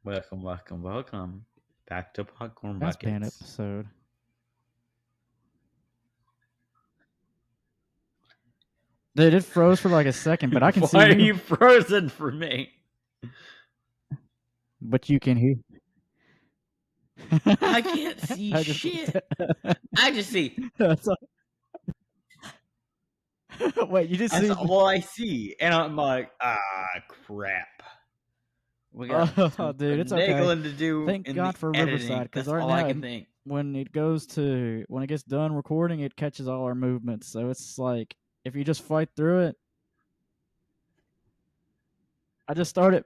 Welcome back to Popcorn That's been Buckets. episode. Dude, it froze for like a second, but I can see Why are you. you frozen for me? But you can hear. I can't see I just. shit. I just see. That's all. Wait, you just That's see. all I see, and I'm like, crap. We got Oh, some dude, it's okay. finagling to do Thank in the God for Riverside, editing. because That's right all I now, can think. when it gets done recording, it catches all our movements. So it's like if you just fight through it. I just started.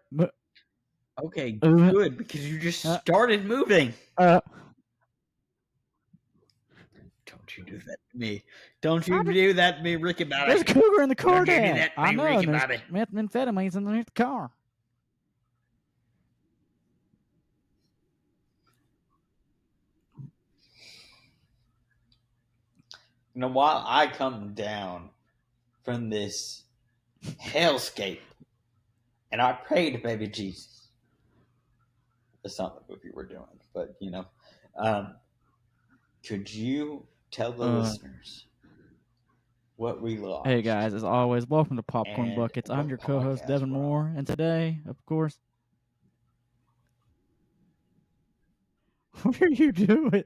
Okay, Uh, good, because you just uh, started moving. uh, Don't you do that to me. Don't you do that to me, Ricky there's Bobby. a cougar in the car, Don't you do Dad. that to I me, know, Ricky and there's Bobby. methamphetamines underneath the car. You know, while I come down from this hellscape and I pray to baby Jesus. That's not the movie we're doing, but um, could you tell the Uh, listeners what we Hey watched guys, as always, welcome to Popcorn and Buckets. I'm your what co-host podcast Devin we're on? Moore, and today, of course, what are you doing?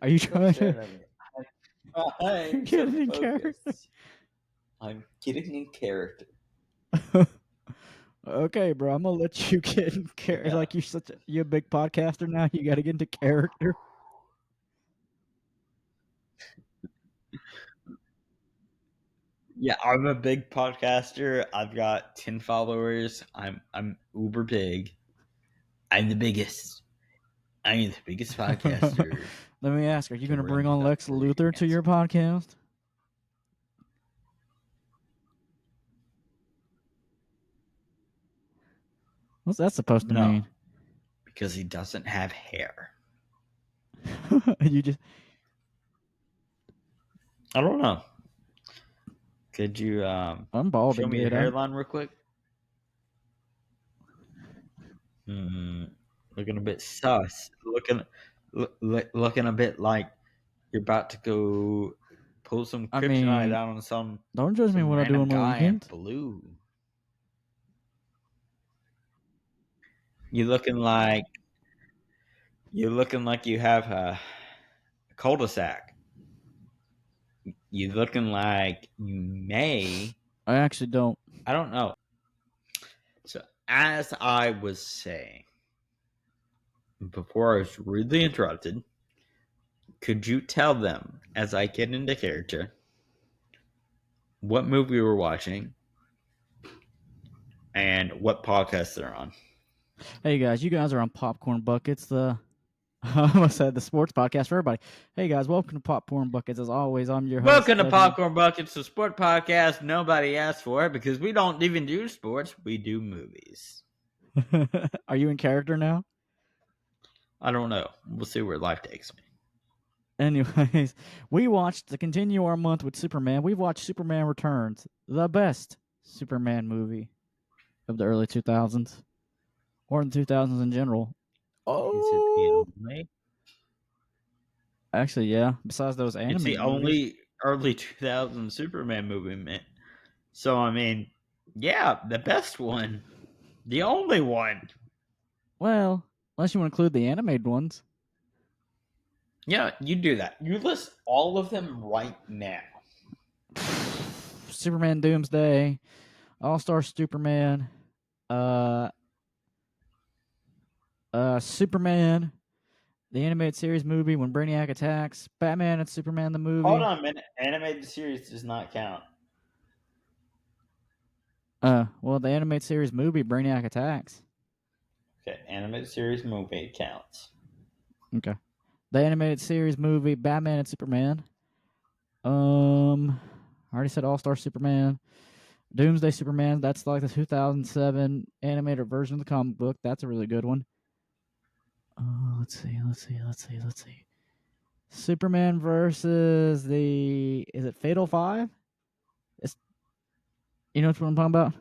Are you Don't trying to? stare at me. You're I'm so getting in character. focused. I'm getting in character. Okay, bro, I'm gonna let you get in character. Yeah. Like you're a big podcaster now. You got to get into character. Yeah, I'm a big podcaster. I've got 10 followers. I'm uber big. I'm the biggest. I'm the biggest podcaster Let me ask: Are you to gonna bring ring on the Lex Luthor to rings. your podcast? What's that supposed to No, mean? because he doesn't have hair. You just I don't know. Could you I'm show balding, me your dude. hairline real quick? Looking a bit sus. Looking a bit like you're about to go pull some I kryptonite mean, out on don't judge me some what I do random on my guy in weekends. blue. You looking like you have a cul-de-sac. You looking like you may. I actually don't. I don't know. So as I was saying before I was rudely interrupted, could you tell them as I get into character what movie we're watching and what podcast they're on? Hey guys, you guys are on Popcorn Buckets, the I almost said the sports podcast for everybody. Hey guys, welcome to Popcorn Buckets. As always, I'm your host, Welcome to Devin. Popcorn Buckets, the sport podcast nobody asked for because we don't even do sports, we do movies. Are you in character now? I don't know. We'll see where life takes me. Anyways, we watched to continue our month with Superman. We've watched Superman Returns, the best Superman movie of the early 2000s, or the 2000s in general. Is it the Oh, only? actually, yeah. Besides those It's the animated movies, only early 2000 Superman movie, man. So, I mean, yeah, the best one. The only one. well, unless you want to include the animated ones. Yeah, you do that. You list all of them right now. Superman Doomsday, All Star Superman, uh, Superman, the animated series movie when Brainiac attacks, Batman and Superman the Hold movie. on a minute. Animated series does not count. Well, the animated series movie Brainiac attacks. Okay, animated series movie counts. Okay, the animated series movie Batman and Superman. I already said All Star Superman. Doomsday Superman. That's like the 2007 animated version of the comic book. That's a really good one. Let's see. Superman versus the is it Fatal Five? It's, you know what I'm talking about?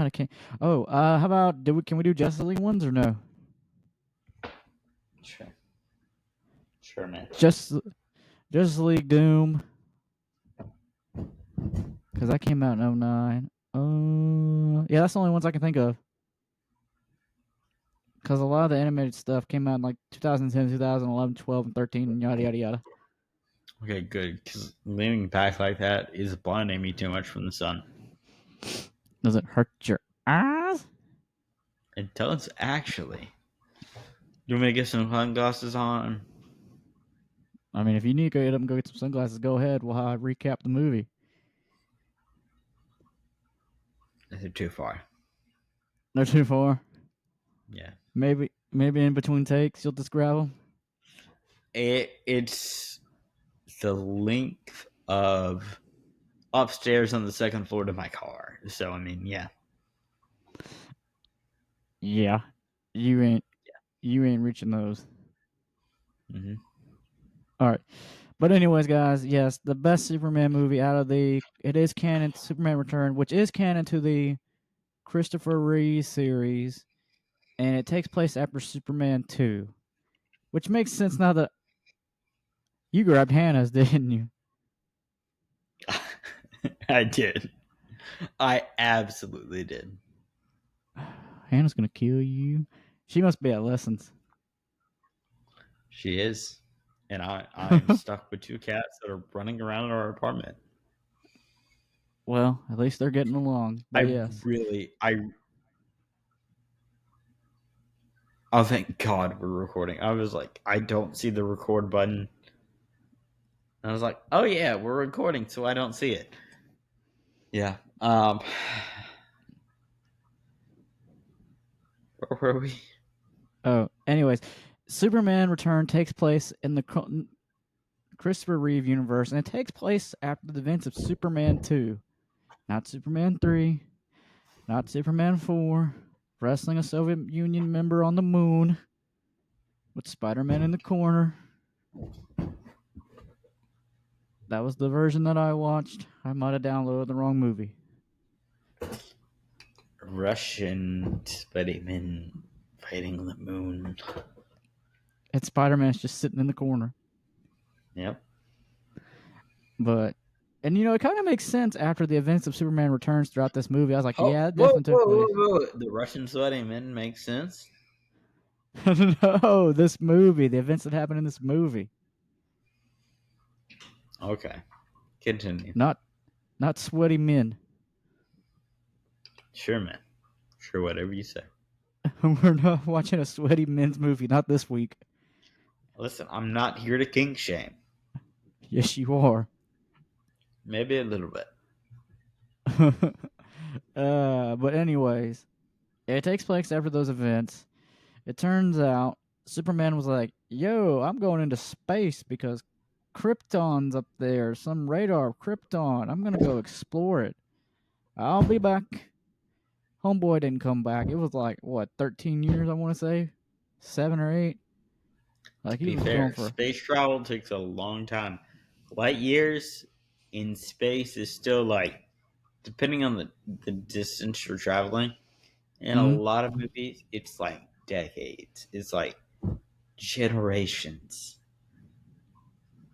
might have came. Oh, how about can we do Justice League ones or no? Sure. Sure, man. Justice League Doom, because that came out in 09. Yeah, that's the only ones I can think of. Because a lot of the animated stuff came out in like 2010, 2011, 12, and 13, and yada, yada, yada. Okay, good. Because leaning back like that is blinding me too much from the sun. Does it hurt your eyes? It does, actually. You want me to get some sunglasses on? I mean, if you need to go get up and go get some sunglasses, go ahead while I recap the movie. Is it too far? They're too far. Yeah. Maybe in between takes, you'll just grab them. It's the length of upstairs on the second floor to my car. So, I mean, yeah. Yeah, you ain't reaching those. Mm-hmm. All right. But anyways, guys, yes, the best Superman movie out of it is canon to Superman Return, which is canon to the Christopher Reeve series, and it takes place after Superman 2, which makes sense now that you grabbed Hannah's, didn't you? I did. I absolutely did. Hannah's gonna kill you. She must be at lessons. She is. And I'm stuck with two cats that are running around in our apartment. Well, at least they're getting along. But yes. Oh, thank God we're recording. I was like, I don't see the record button. And I was like, oh yeah, we're recording, so I don't see it. Yeah. Where were we? Oh, anyways, Superman Return takes place in the Christopher Reeve universe, and it takes place after the events of Superman 2. Not Superman 3, not Superman 4, wrestling a Soviet Union member on the moon with Spider-Man in the corner. That was the version that I watched. I might have downloaded the wrong movie. Russian Spider-Man fighting on the moon. And Spider-Man's just sitting in the corner. Yep. But, and it kind of makes sense after the events of Superman Returns throughout this movie. I was like, yeah, it definitely took place. Whoa. The Russian Spider-Man makes sense. No, this movie, the events that happened in this movie. Okay. Continue. Not sweaty men. Sure, man. Sure, whatever you say. We're not watching a sweaty men's movie, not this week. Listen, I'm not here to kink shame. Yes, you are. Maybe a little bit. But anyways, it takes place after those events. It turns out Superman was like, yo, I'm going into space because Krypton's up there. Some radar of Krypton. I'm going to go explore it. I'll be back. Homeboy didn't come back. It was like, what, 13 years, I want to say? 7 or 8? Like, To be fair, space travel takes a long time. Light years in space is still like, depending on the distance you're traveling, in a lot of movies, it's like decades. It's like generations.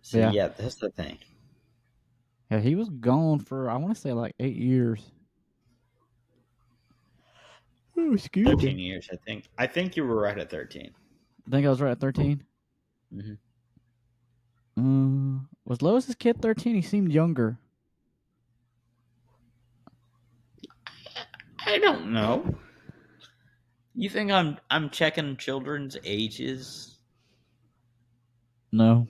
So yeah, that's the thing. Yeah, he was gone for, I want to say, like 8 years. Oh, excuse 13 years, I think. I think you were right at 13. I think I was right at 13. Was Lois's kid 13? He seemed younger. I don't know. You think I'm checking children's ages? No.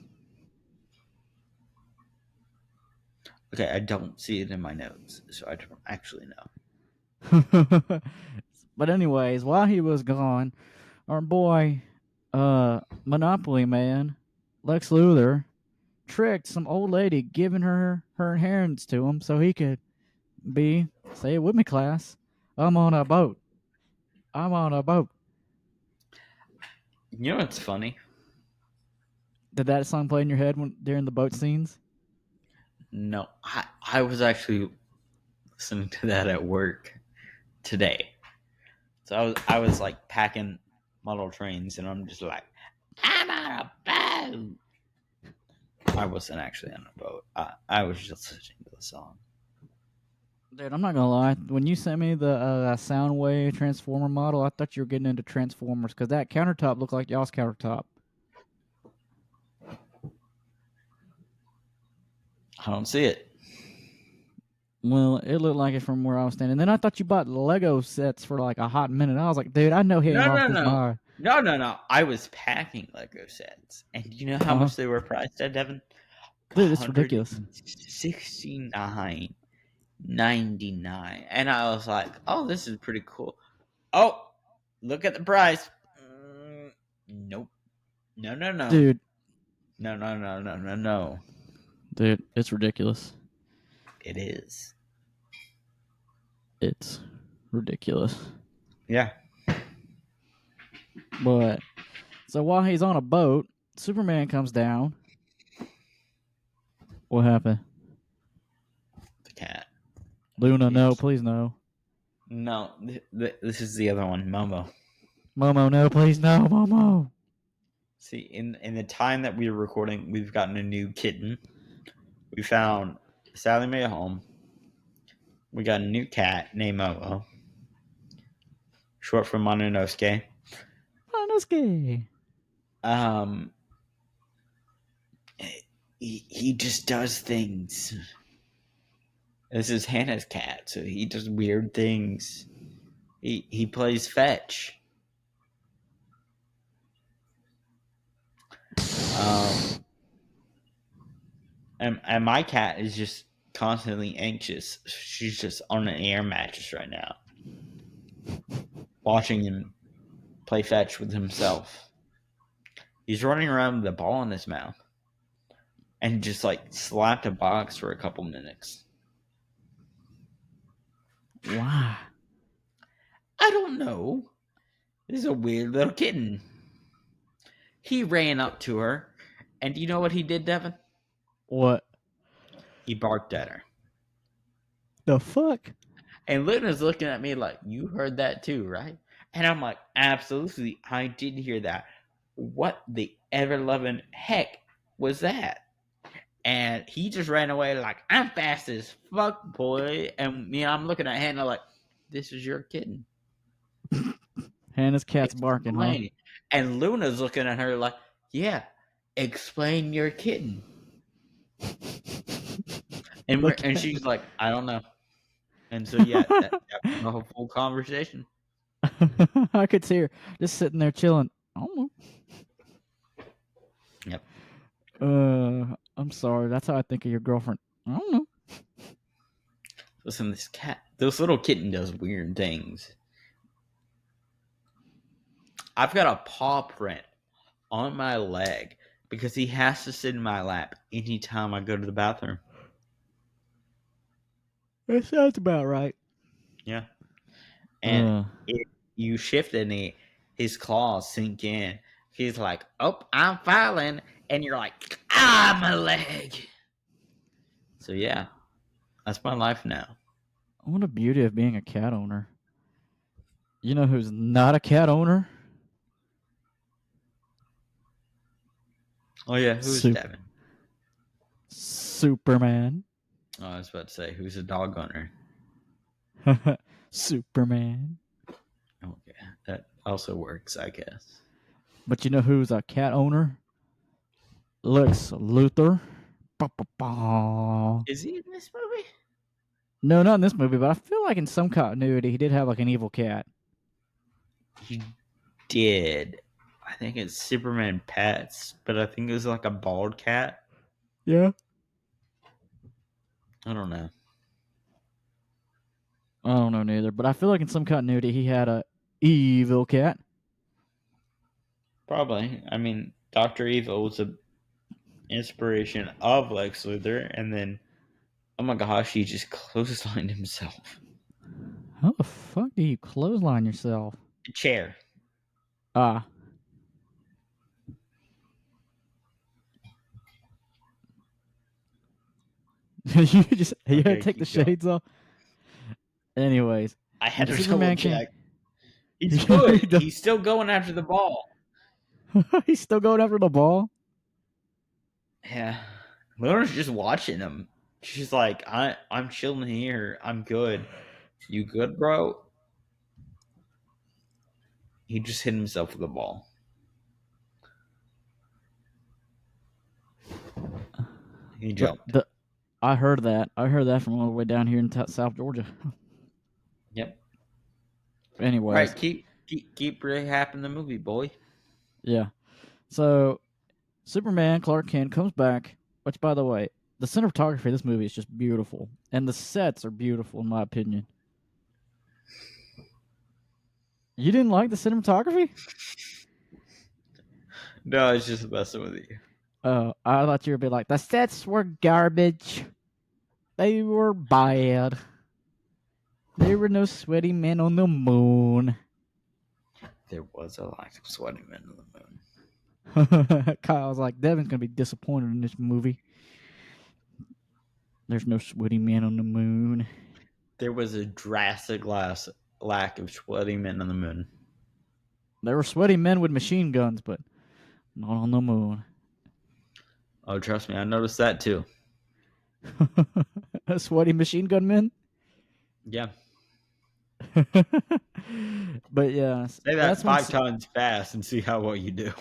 Okay, I don't see it in my notes, so I don't actually know. But anyways, while he was gone, our boy, Monopoly Man, Lex Luthor, tricked some old lady, giving her inheritance to him so he could be, say it with me, class, I'm on a boat. I'm on a boat. You know what's funny? Did that song play in your head during the boat scenes? No, I was actually listening to that at work. today. So I was like packing model trains, and I'm just like, I'm on a boat. I wasn't actually on a boat. I was just listening to the song. Dude, I'm not gonna lie. When you sent me the Soundwave Transformer model, I thought you were getting into Transformers because that countertop looked like y'all's countertop. I don't see it. Well, it looked like it from where I was standing. Then I thought you bought Lego sets for like a hot minute. I was like, dude, I know he ain't No, lost no, his no, mind. no. I was packing Lego sets, and do you know how Uh huh. much they were priced at, Devin? Dude, it's ridiculous. $169.99, and I was like, "Oh, this is pretty cool." Oh, look at the price. Nope. No, no, no. Dude, No, no, no, no, no, no. dude, it's ridiculous. It is. It's ridiculous. Yeah. But so while he's on a boat, Superman comes down. What happened? The cat. Luna, no, Jeez. please no. No, this is the other one, Momo. Momo, no, please no, Momo. See, in the time that we were recording, we've gotten a new kitten. We found Sally Mae home. We got a new cat named Momo, short for Mononosuke. Monosuke. Um, he just does things. This is Hannah's cat, so he does weird things. He plays fetch. And my cat is just constantly anxious. She's just on an air mattress right now, watching him play fetch with himself. He's running around with a ball in his mouth, and just like slapped a box for a couple minutes. Why? I don't know. This is a weird little kitten. He ran up to her, and do you know what he did, Devin? What He barked at her. the fuck? And Luna's looking at me like, "You heard that too, right?" And I'm like, "Absolutely, I did hear that. What the ever loving heck was that?" And he just ran away like, "I'm fast as fuck, boy." And I'm looking at Hannah like, "This is your kitten. Hannah's cat's barking, huh? Explain." And Luna's looking at her like, "Yeah, explain your kitten." Look And at she's like, "I don't know." And so yeah, that was the whole full conversation. I could see her just sitting there chilling. I don't know. Yep. I'm sorry. That's how I think of your girlfriend. I don't know. Listen, this little kitten does weird things. I've got a paw print on my leg because he has to sit in my lap anytime I go to the bathroom. That sounds about right. Yeah. And if you shift any, his claws sink in. He's like, "Oh, I'm falling." And you're like, "Ah, my leg." So yeah, that's my life now. What a beauty of being a cat owner. You know who's not a cat owner? Oh yeah, who's Devin? Superman. Oh, I was about to say, who's a dog owner? Superman. Okay, that also works, I guess. But you know who's a cat owner? Lex Luthor. Ba-ba-ba. Is he in this movie? No, not in this movie, but I feel like in some continuity he did have like an evil cat. He did. I think it's Superman Pets, but I think it was like a bald cat. Yeah. I don't know. I don't know neither, but I feel like in some continuity he had a evil cat. Probably. I mean, Dr. Evil was a inspiration of Lex Luthor, and then, oh my gosh, he just clotheslined himself. How the fuck do you clothesline yourself? A chair. Ah. You gotta Okay, take the keep going. shades off. Anyways, I had to double Superman can't. check. He's good. He's still going after the ball. He's still going after the ball. Yeah. Luna's just watching him. She's like, I'm chilling here. I'm good. You good, bro? He just hit himself with a ball. He jumped. I heard that. I heard that from all the way down here in South Georgia. Yep. Anyways, Right. Keep recapping the movie, boy. yeah. So Superman, Clark Kent comes back. Which, by the way, the cinematography of this movie is just beautiful, and the sets are beautiful, in my opinion. You didn't like the cinematography? No, it's just messing with you. Oh, I thought you would be like, the sets were garbage. They were bad. There were no sweaty men on the moon. There was a lack of sweaty men on the moon. Kyle's like, Devin's going to be disappointed in this movie. There's no sweaty men on the moon. There was a drastic lack of sweaty men on the moon. There were sweaty men with machine guns, but not on the moon. Oh, trust me, I noticed that too. Sweaty machine gun men? Yeah. But yeah. Say that 5 times fast and see how well you do.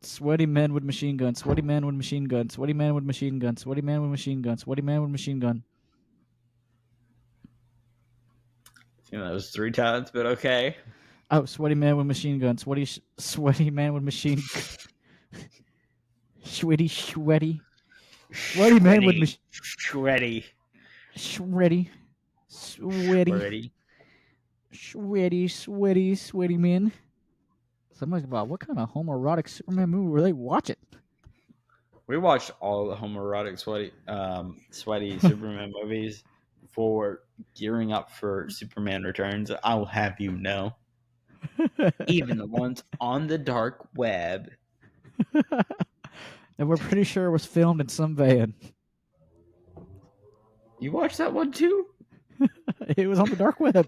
Sweaty men with machine guns. Sweaty man with machine gun. Sweaty man with machine gun. Sweaty man with machine gun. Sweaty man with machine gun. I think that was 3 times, but okay. Oh, sweaty man with machine gun. Sweaty man with machine gun. Sweaty man with machine. Sweaty men. Somebody's about, what kind of homoerotic Superman movie were they watching? We watched all the homoerotic sweaty Superman movies before gearing up for Superman Returns. I will have you know. Even the ones on the dark web. And we're pretty sure it was filmed in some van. You watched that one too? It was on the dark web.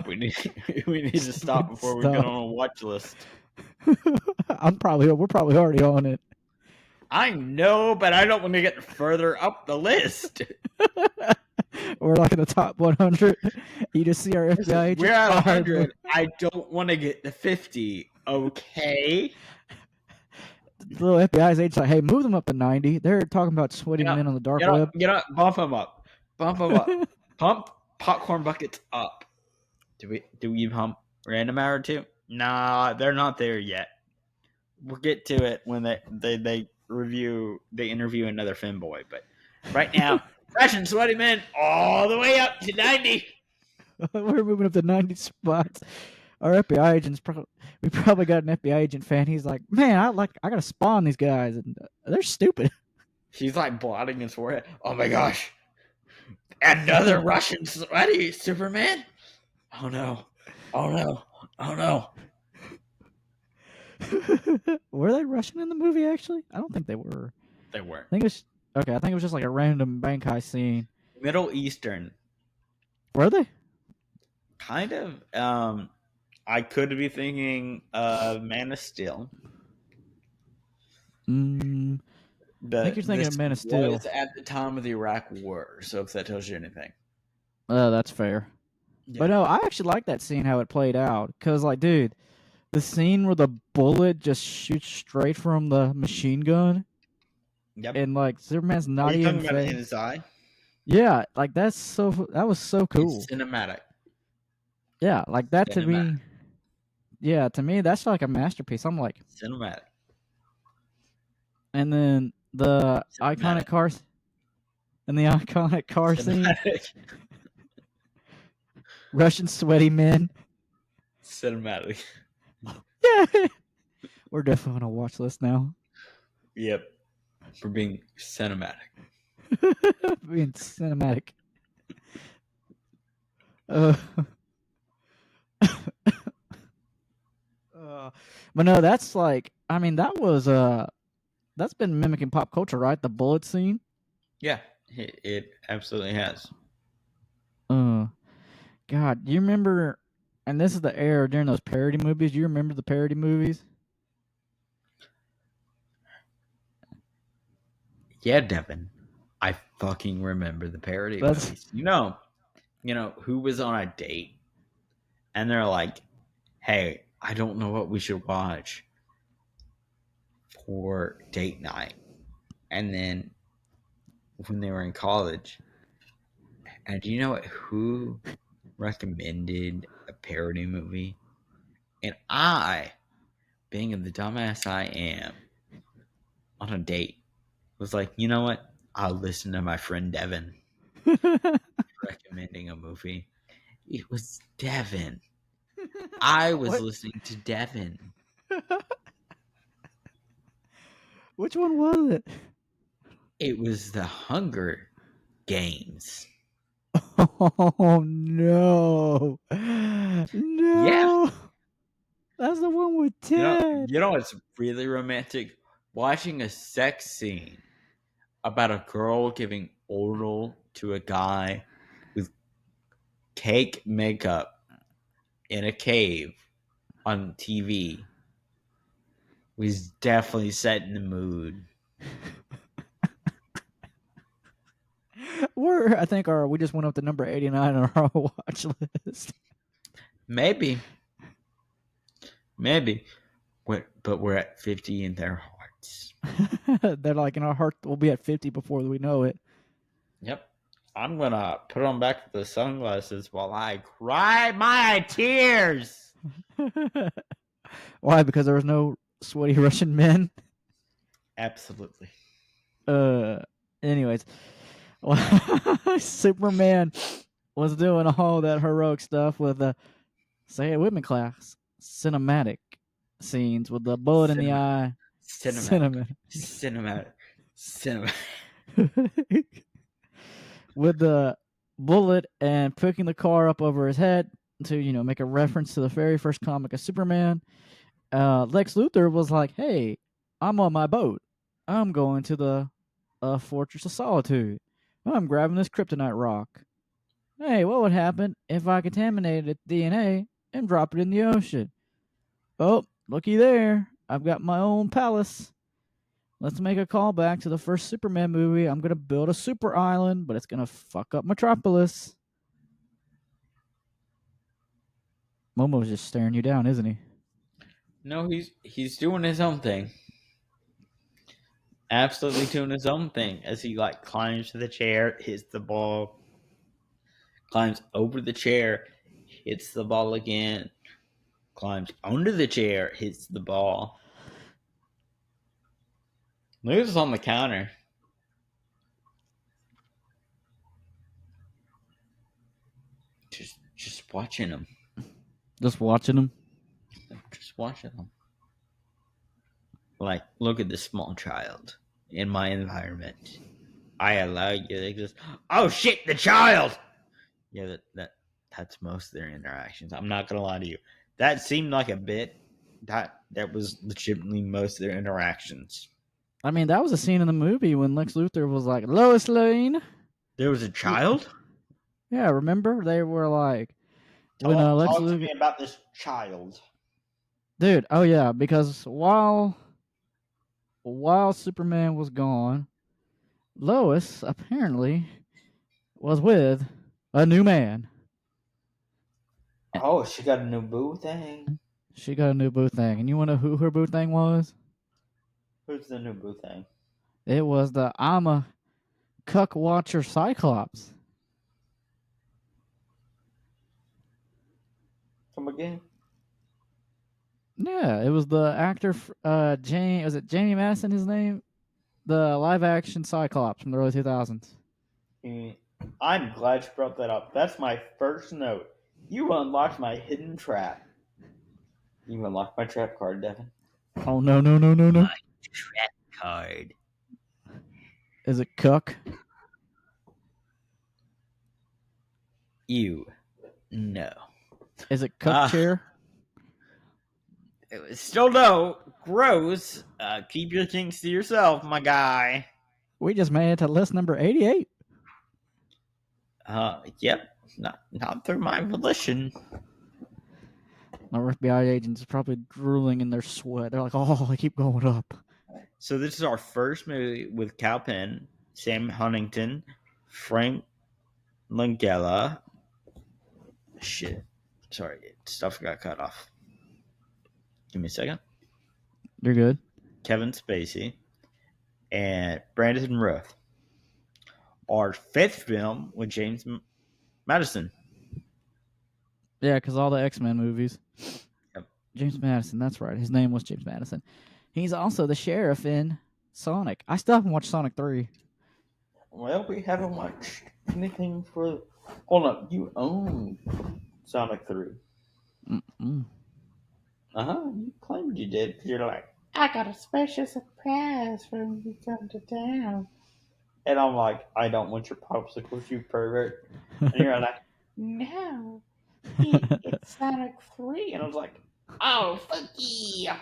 We need to stop before we get on a watch list. We're probably already on it. I know, but I don't want to get further up the list. We're like in the top 100. You just see our FBI agent. We're at 100. I don't want to get to 50. Okay. The little FBI's agent's like, hey, move them up to 90. They're talking about sweaty men on the dark web. Get up, bump them up. Pump popcorn buckets up. Do we pump random hour too? Nah, they're not there yet. We'll get to it when they interview another femboy. But right now, fresh and sweaty men all the way up to 90. We're moving up to 90 spots. Our FBI agent's we probably got an FBI agent fan. He's like, man, I gotta spawn these guys, and they're stupid. He's like blotting his forehead. Oh my gosh, another Russian sweaty Superman. Oh no. Were they Russian in the movie, actually? I don't think they were. They were. I think it was just like a random bank heist scene. Middle Eastern. Were they? Kind of. I could be thinking Man of Steel. I think you're thinking of Man of Steel. Was at the time of the Iraq War, so if that tells you anything. That's fair. Yeah. But no, I actually like that scene, how it played out. Because, like, dude, the scene where the bullet just shoots straight from the machine gun. Yep. And, like, Superman's not even even... talking about it in his eye? Yeah, like, that was so cool. It's cinematic. Yeah, like, that to me... Yeah, to me, that's like a masterpiece. I'm like... Cinematic. And then the iconic car... And the iconic car scene... Russian sweaty men. Cinematic. Yeah. We're definitely on a watch list now. Yep. For being cinematic. Being cinematic. But no, that's like, I mean, that was that's been mimicking pop culture, right? The bullet scene. Yeah. It absolutely has. Uh, God, do you remember? And this is the era during those parody movies. Do you remember the parody movies? Yeah, Devin. I fucking remember the parody That's movies. Who was on a date and they're like, "Hey, I don't know what we should watch for date night." And then when they were in college, and do you know who recommended a parody movie? And I, being the dumbass I am, on a date, was like, you know what? I'll listen to my friend Devin recommending a movie. It was Devin. I was what? listening to Devin. Which one was it? It was the Hunger Games. Oh no, Yeah. no! That's the one with You know, Ted. you know it's really romantic? Watching a sex scene about a girl giving oral to a guy with cake makeup in a cave on TV was definitely setting the mood. I think we just went up to number 89 on our watch list. Maybe, maybe, but we're at 50 in their hearts. They're like in our heart. We'll be at 50 before we know it. Yep. I'm gonna put on back the sunglasses while I cry my tears. Why? Because there was no sweaty Russian men. Absolutely. Uh. Anyways, Superman was doing all that heroic stuff with the say it with me class cinematic scenes with the bullet in the Cinematic. eye. Cinematic. Cinematic. Cinematic. Cinematic. With the bullet and picking the car up over his head to make a reference to the very first comic of Superman. Lex Luthor was like, "Hey, I'm on my boat. I'm going to the Fortress of Solitude. I'm grabbing this kryptonite rock. Hey, what would happen if I contaminated its DNA and drop it in the ocean? Oh, looky there. I've got my own palace. Let's make a callback to the first Superman movie. I'm going to build a super island, but it's going to fuck up Metropolis." Momo's just staring you down, isn't he? No, he's doing his own thing. Absolutely doing his own thing as he like climbs to the chair, hits the ball, climbs over the chair, hits the ball again, climbs under the chair, hits the ball, moves on the counter. Just watching him. Just watching him. Just watching him. Like, look at this small child in my environment. I allow you to exist. Oh shit, the child. Yeah, that's most of their interactions. I'm not gonna lie to you. That seemed like a bit. That was legitimately most of their interactions. I mean, that was a scene in the movie when Lex Luthor was like, "Lois Lane." There was a child. Yeah, remember? They were like, when Lex Talk to me Luthor. about this child. Dude, oh yeah, because while Superman was gone, Lois apparently was with a new man. Oh, she got a new boo thing. She got a new boo thing. And you want to know who her boo thing was? Who's the new boo thing? It was the I'm a cuck watcher Cyclops. Come again? Yeah, it was the actor, Jamie, was it Jamie Madison, his name? The live action Cyclops from the early 2000s. I'm glad you brought that up. That's my first note. You unlocked my hidden trap. You unlocked my trap card, Devin. Oh, no, no, no, no, no. My trap card. Is it cuck? You. No. Is it cuck chair? Still no. Gross. Keep your kinks to yourself, my guy. We just made it to list number 88. Yep. Not through my volition. Our FBI agents are probably drooling in their sweat. They're like, oh, they keep going up. So this is our first movie with Cal Penn, Sam Huntington, Frank Langella. Shit. Sorry, stuff got cut off. Give me a second. You're good. Kevin Spacey and Brandon Routh. Our fifth film with James Madison. Yeah, because all the X-Men movies. Yep. James Madison, that's right. His name was James Madison. He's also the sheriff in Sonic. I still haven't watched Sonic 3. Well, we haven't watched anything for. Hold up, you own Sonic 3. Mm-mm. You claimed you did. You're like, I got a special surprise for when you come to town. And I'm like, I don't want your popsicles, you pervert. And you're like, no, it's Sonic 3. And I was like, oh, fuck yeah.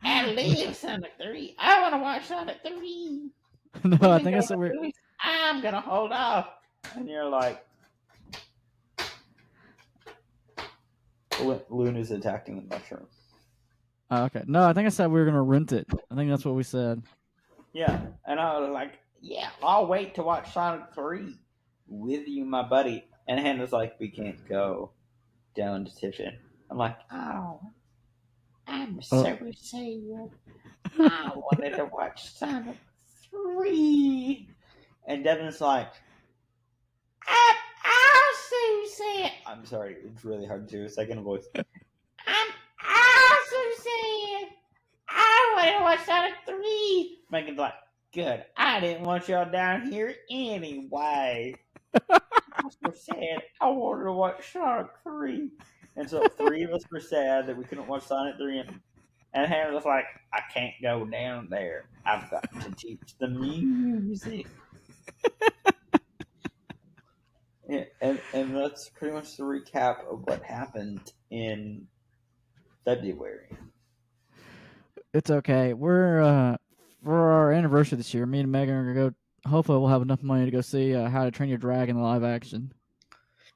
I love Sonic 3. I want to watch Sonic 3. No, We've I been think going that's to what we're. movies. I'm going to hold off. And you're like, Luna's attacking the mushroom. Oh, okay. No, I think I said we were gonna rent it. I think that's what we said. Yeah. And I was like, yeah, I'll wait to watch Sonic 3 with you, my buddy. And Hannah's like, we can't go down to Tiffin. I'm like, oh, I'm so sad. I wanted to watch Sonic 3. And Devin's like, I'm also sad. I'm sorry, it's really hard to do a second voice. I'm also sad. I want to watch Sonic 3. Megan's like, good. I didn't want y'all down here anyway. I was so sad. I wanted to watch Sonic 3. And so three of us were sad that we couldn't watch Sonic 3. And Hannah was like, I can't go down there. I've got to teach the music. And that's pretty much the recap of what happened in February. It's okay. We're for our anniversary this year. Me and Megan are gonna go. Hopefully, we'll have enough money to go see How to Train Your Dragon live action.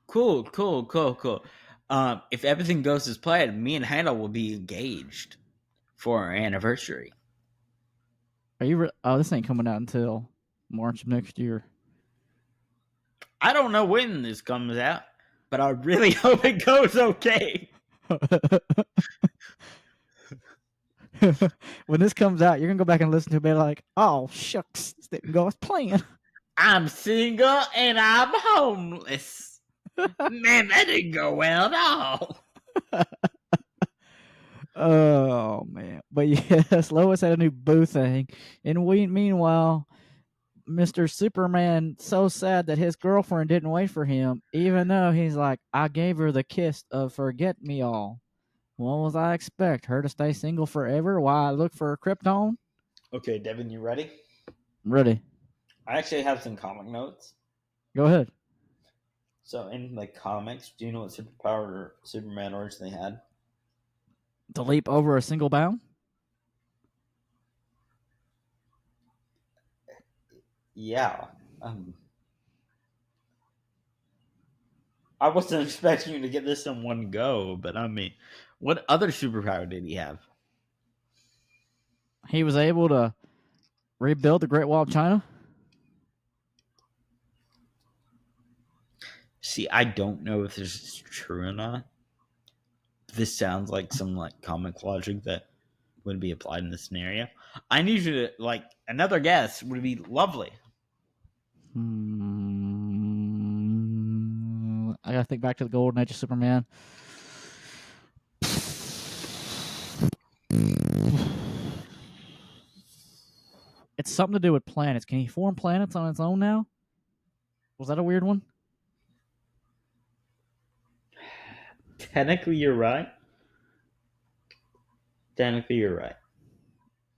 Cool. If everything goes as planned, me and Hannah will be engaged for our anniversary. Are you? Oh, this ain't coming out until March of next year. I don't know when this comes out, but I really hope it goes okay. When this comes out, you're gonna go back and listen to it and be like, "Oh shucks, this didn't go as planned." I'm single and I'm homeless. Man, that didn't go well at all. Oh man, but yes, Lois had a new boo thing, and meanwhile, Mr. Superman so sad that his girlfriend didn't wait for him, even though he's like, I gave her the kiss of forget me all. What was I expect? Her to stay single forever while I look for Krypton? Okay, Devin, you ready? Ready. I actually have some comic notes. Go ahead. So in the comics, do you know what superpower Superman originally had? To leap over a single bound? Yeah. I wasn't expecting you to get this in one go, but I mean, what other superpower did he have? He was able to rebuild the Great Wall of China? See, I don't know if this is true or not. This sounds like some like comic logic that would be applied in this scenario. I need you to like another guess would be lovely. I gotta think back to the Golden Age of Superman. It's something to do with planets. Can he form planets on its own now? Was that a weird one? Technically, you're right.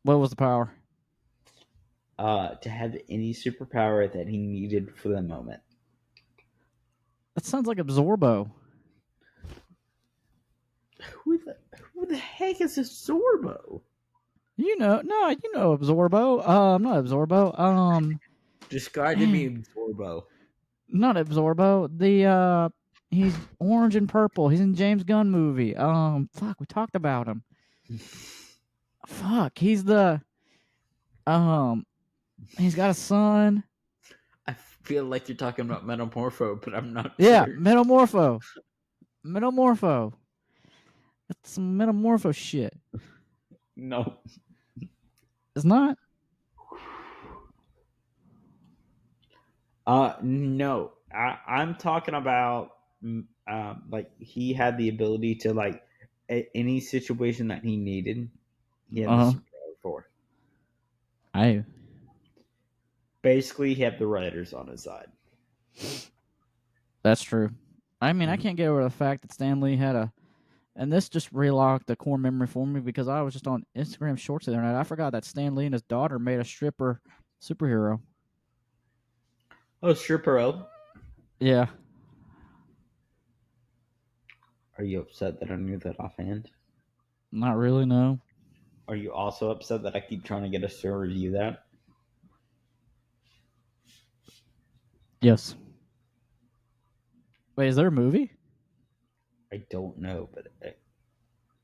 What was the power? To have any superpower that he needed for the moment. That sounds like Absorbo. Who the heck is a Zorbo? You know Absorbo. Not Absorbo. Describe to me Zorbo. Not Absorbo. He's orange and purple. He's in James Gunn movie. Fuck, we talked about him. Fuck, um, he's got a son. I feel like you're talking about Metamorpho, but I'm not Yeah, sure. Metamorpho. Metamorpho. That's some Metamorpho shit. No. It's not. No. I'm talking about like he had the ability to like any situation that he needed, he had the Uh huh. superpower for. I. Basically, he had the writers on his side. That's true. I mean, I Mhm. can't get over the fact that Stan Lee had a, and this just relocked the core memory for me because I was just on Instagram Shorts the other night. I forgot that Stan Lee and his daughter made a stripper superhero. Oh, sure, Perot. Yeah, Are you upset that I knew that offhand? not really. No. Are you also upset that I keep trying to get us to review that? Yes. Wait, is there a movie? I don't know, but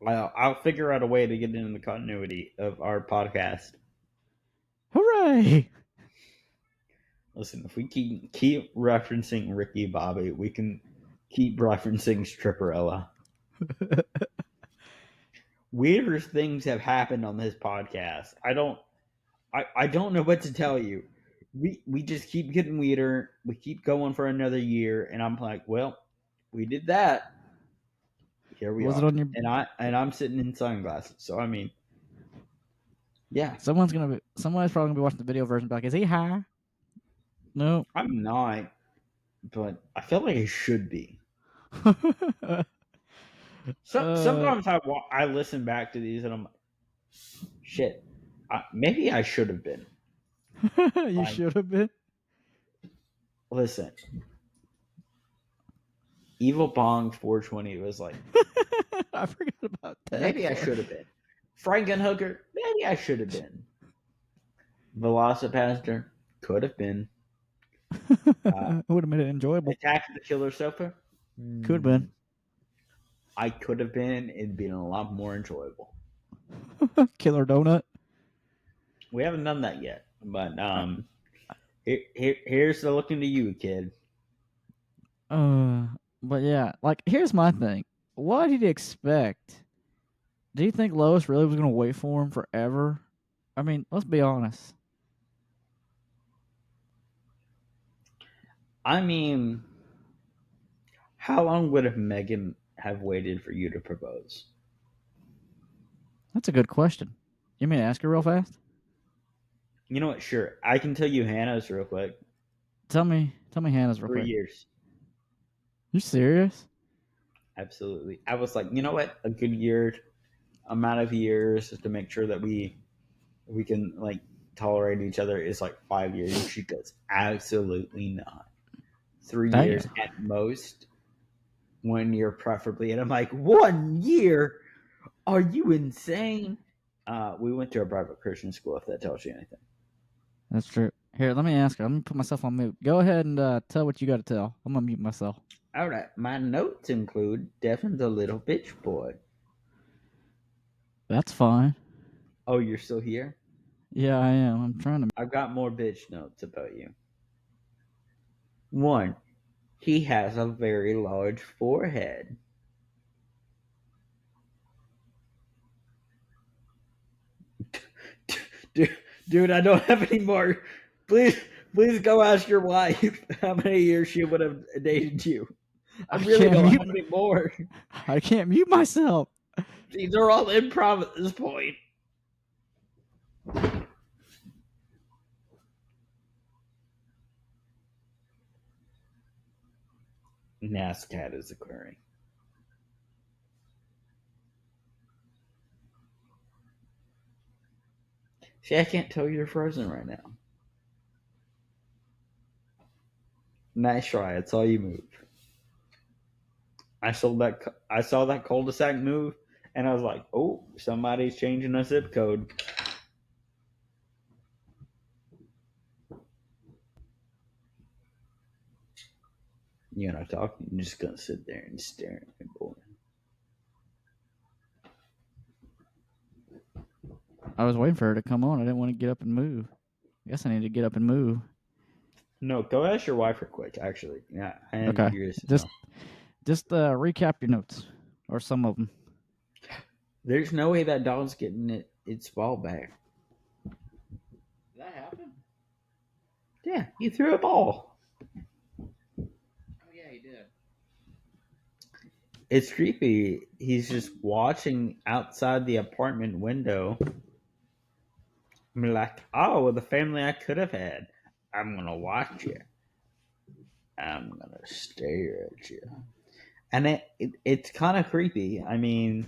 I'll figure out a way to get into the continuity of our podcast. Hooray! Listen, if we keep referencing Ricky Bobby, we can keep referencing Stripperella. Weirder things have happened on this podcast. I don't know what to tell you. We just keep getting weirder. We keep going for another year, and I'm like, well, we did that. Here we Was it are, on your? and I'm sitting in sunglasses. So I mean, yeah, Somebody's probably gonna be watching the video version. Be like, is he high? No. I'm not, but I feel like I should be. uh, Sometimes I listen back to these and I'm like, shit, maybe I should have been. you Like, should have been. listen, Evil Bong 420 was like, I forgot about that maybe I part. should have been. Frankenhooker, maybe I should have been. Velocipaster, could have been. Uh, It would have made it enjoyable. Attack of the Killer Sofa, Could have been. I could have been. It'd been a lot more enjoyable. Killer Donut. We haven't done that yet, but Uh, here's the look into you, kid. uh, but yeah, like here's my thing. What did he expect? Do you think Lois really was gonna wait for him forever? I mean, let's be honest. I mean, how long would have Megan have waited for you to propose? That's a good question. You mean to ask her real fast? You know what? Sure, I can tell you Hannah's real quick. Tell me Hannah's real 3 quick. years, You serious? absolutely. I was like, you know what? A good year amount of years to make sure that we can like tolerate each other is like 5 years. And she goes, absolutely not. 3 years Damn. at most. 1 year preferably. And I'm like, 1 year? Are you insane? We went to a private Christian school. If that tells you anything. That's true. Here, let me ask her. Let me put myself on mute. Go ahead and tell what you got to tell. I'm gonna mute myself. All right, my notes include Devin the little bitch boy. That's fine. Oh, you're still here? Yeah, I am. I'm trying to. I've got more bitch notes about you. One, he has a very large forehead. Dude, I don't have any more. Please, please go ask your wife how many years she would have dated you. I I really can't don't mute. have any more. I can't mute myself. These are all improv at this point. NASCAT is occurring. See, I can't tell you're frozen right now. Nice try. It's all you move. I saw that cul-de-sac move, and I was like, "Oh, somebody's changing a zip code." You're not talking. You're just gonna sit there and stare at me, boy. I was waiting for her to come on. I didn't want to get up and move. I guess I need to get up and move. No, go ask your wife real quick. Actually, yeah, I am Okay. curious to Just know. just recap your notes. Or some of them. There's no way that dog's getting its ball back. Did that happen? Yeah, he threw a ball. Oh yeah, he did. It's creepy. He's just watching outside the apartment window. I'm like, oh, the family I could have had. I'm gonna watch you. I'm gonna stare at you. And it's kind of creepy. I mean,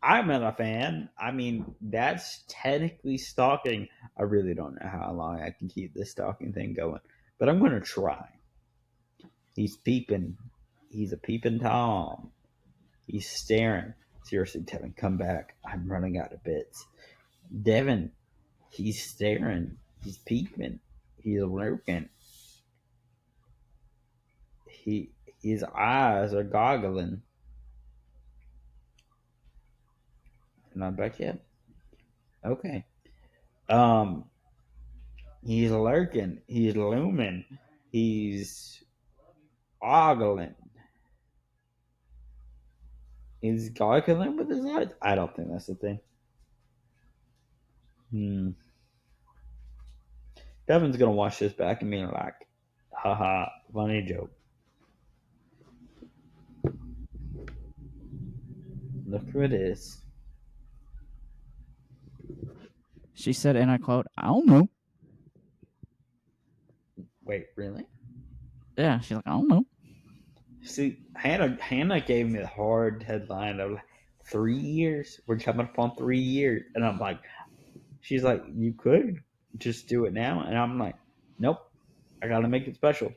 I'm not a fan. I mean, that's technically stalking. I really don't know how long I can keep this stalking thing going, but I'm gonna try. He's peeping. He's a peeping Tom. He's staring. Seriously, Devin, come back. I'm running out of bits. Devin, he's staring. He's peeping. He's lurking. He his eyes are goggling. Not back yet. Okay. Um, he's lurking. He's looming. He's ogling. He's goggling with his eyes. I don't think that's the thing. Hmm. Devin's gonna watch this back and be like, haha, funny joke. Look who it is. She said, and I quote, I don't know. Wait, really? Yeah, she's like, I don't know. See, Hannah gave me the hard headline of like 3 years. We're coming up on 3 years, and I'm like, she's like, you could just do it now, and I'm like, nope, I gotta make it special.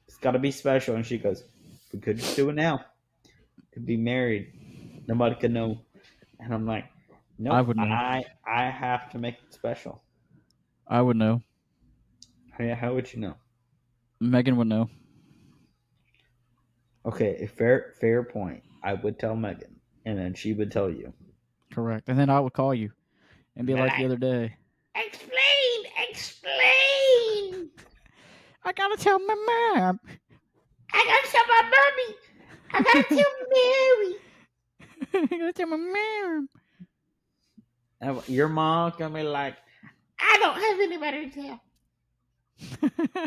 It's gotta be special. And she goes, we could just do it now. Could be married. Nobody could know. And I'm like, I nope, would know. I have to make it special. I would know. Yeah, how would you know? Megan would know. Okay, a fair point. I would tell Megan, and then she would tell you. Correct. And then I would call you and be like the other day. Explain. I gotta tell my mom. I gotta tell my mommy. I gotta tell Mary. I gotta tell my mom. And your mom gonna be like, I don't have anybody to tell.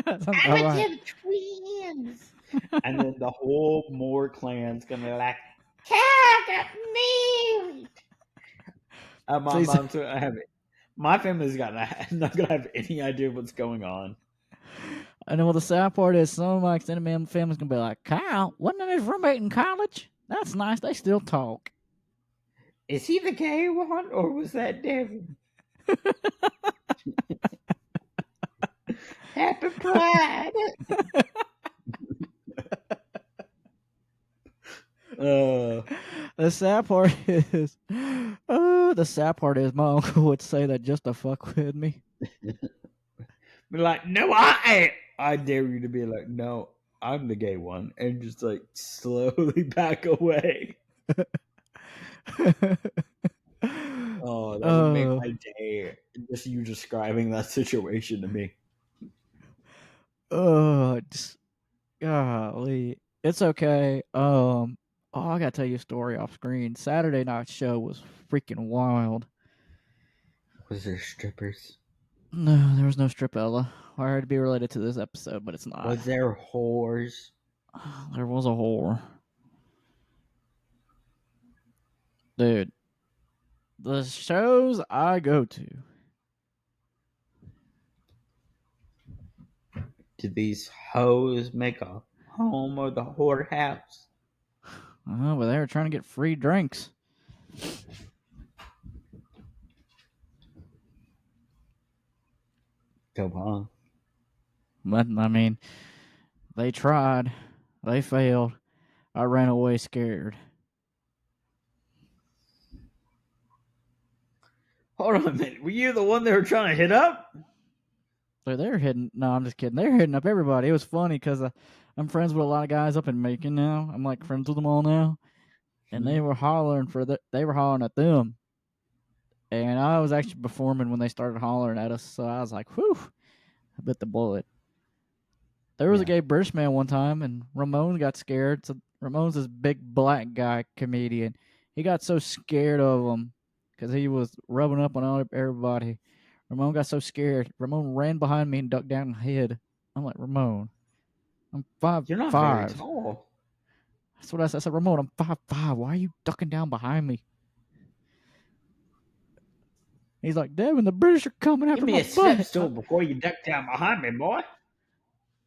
I'm gonna tell the twins. And then the whole Moore clan's gonna be like, I got married. My mom's gonna have it. My family's not gonna have any idea what's going on. And then, well, the sad part is some of my extended family's gonna be like, Kyle, wasn't his roommate in college? That's nice. They still talk. Is he the gay one, or was that Devin? Happy Pride. The sad part is, my uncle would say that just to fuck with me. Be like, no, I ain't. I dare you to be like, no, I'm the gay one, and just like slowly back away. Oh, that would make my day. Just you describing that situation to me. Just golly, it's okay. I gotta tell you a story off screen. Saturday night show was freaking wild. Was there strippers? No, there was no stripella. I heard to be related to this episode, but it's not. Was there whores? There was a whore. Dude, the shows I go to. Did these hoes make a home of the whore house? Oh, but they were trying to get free drinks. Go on. But, I mean, they tried. They failed. I ran away scared. Hold on a minute. Were you the one they were trying to hit up? So they're hitting. No, I'm just kidding. They're hitting up everybody. It was funny because I'm friends with a lot of guys up in Macon now. I'm like friends with them all now, and they Hmm? were hollering they were hollering at them, and I was actually performing when they started hollering at us. So I was like, "Whew!" I bit the bullet. There was a Yeah. gay British man one time, and Ramon got scared. So Ramon's this big black guy comedian. He got so scared of him because he was rubbing up on everybody. Ramon got so scared. Ramon ran behind me and ducked down and hid. I'm like, Ramon, I'm five You're not very five. tall. That's what I said. I said, Ramon, I'm 5'5". Why are you ducking down behind me? He's like, Devin, the British are coming Give after me my a step butt. stool before you duck down behind me, boy.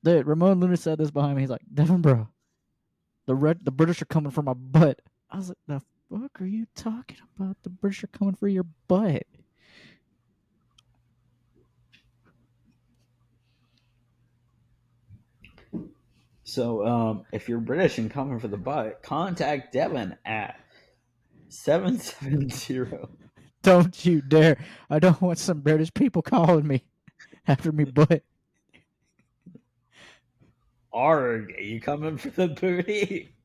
Dude, Ramon literally said this behind me. He's like, Devin, bro, the British are coming for my butt. I was like, the fuck are you talking about? The British are coming for your butt. So, if you're British and coming for the butt, contact Devin at 770. Don't you dare. I don't want some British people calling me after me butt. Arg, are you coming for the booty?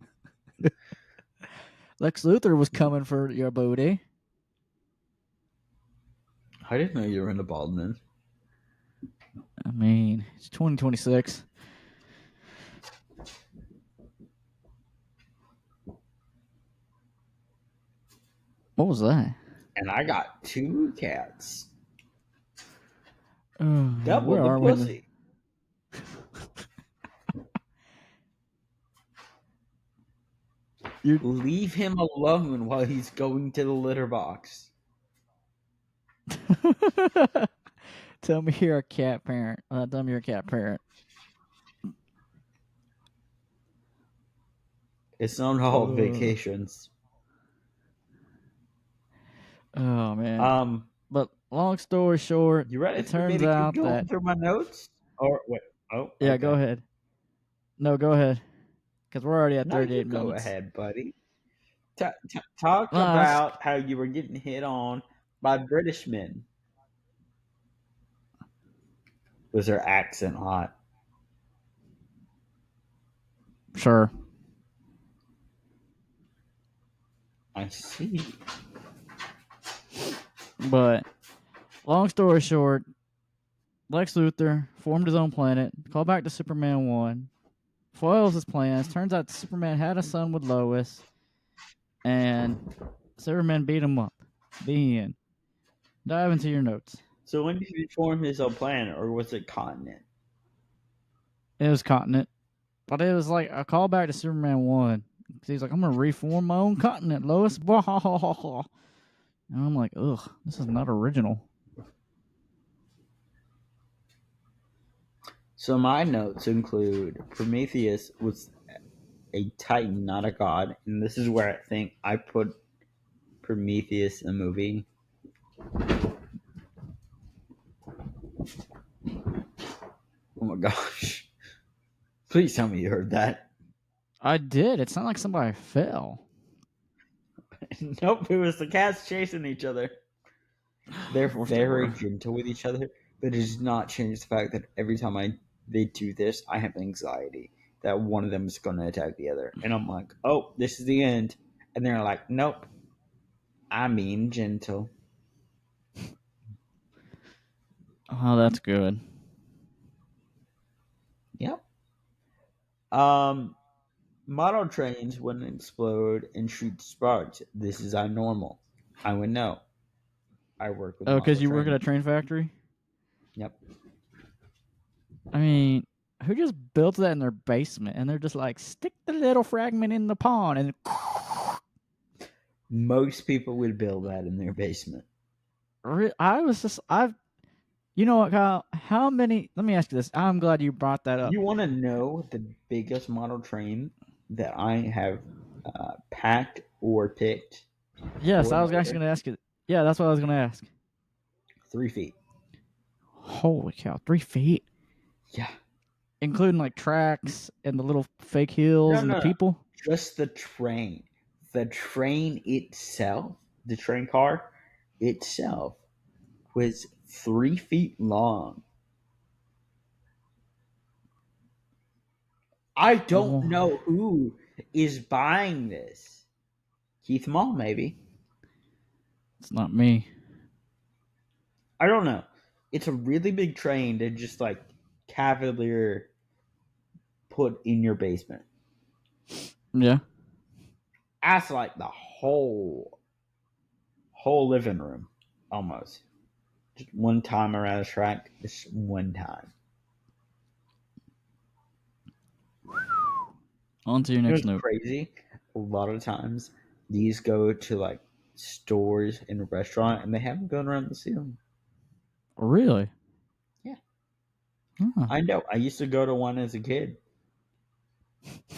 Lex Luthor was coming for your booty. I didn't know you were into baldness. I mean, it's 2026. What was that? And I got 2 cats. Oh, man, Double where the are we in the. pussy. You Leave him alone while he's going to the litter box. tell me you're a cat parent. Tell me you're a cat parent. It's not all Uh, vacations. oh man. Um, But long story short, you ready it for me turns to keep out that going through my notes? Or wait. Oh, yeah, go okay. ahead. No, go ahead, because we're already at No, you 38 go minutes. ahead, buddy. Talk Well, I just about how you were getting hit on by British men. Was their accent hot? sure, I see. but long story short, Lex Luthor formed his own planet, called back to Superman 1, foils his plans. Turns out Superman had a son with Lois, and Superman beat him up. The end. Dive into your notes. So when did he form his own planet, or was it continent? It was continent, but it was like a callback to Superman 1. He's like, I'm going to reform my own continent, Lois. And I'm like, ugh, this is not original. So my notes include Prometheus was a titan, not a god, and this is where I think I put Prometheus in the movie. Oh my gosh! Please tell me you heard that. I did. It sounded like somebody fell. Nope, it was the cats chasing each other. They're Of course they very were. gentle with each other, but it does not change the fact that every time they do this, I have anxiety that one of them is going to attack the other, and I'm like, oh, this is the end, and they're like, nope, I mean gentle. Oh, that's good. Yep. Um, Model trains wouldn't explode and shoot sparks. This is abnormal. I would know. I work with Oh, because model you work at a trains. train factory? Yep. I mean, who just built that in their basement and they're just like, stick the little fragment in the pond and Most people would build that in their basement. I was just, you know what, Kyle? How many, let me ask you this. I'm glad you brought that up. You want to know the biggest model train that I have packed or picked Yes, for I was my actually litter? going to ask you. Yeah, that's what I was going to ask. 3 feet. Holy cow, 3 feet, Yeah. including like tracks and the little fake No, hills and the no, no. people. Just the train. The train itself, the train car itself, was 3 feet long. I don't Oh, know who is buying this. Keith Mall, maybe. it's not me. I don't know. It's a really big train to just like cavalier put in your basement. Yeah. That's like the whole living room, almost. Just one time around the track, just one time. On to your It next was note. crazy. A lot of times, these go to like stores and a restaurant, and they have them going around the ceiling. Really? Yeah, Huh. I know. I used to go to one as a kid.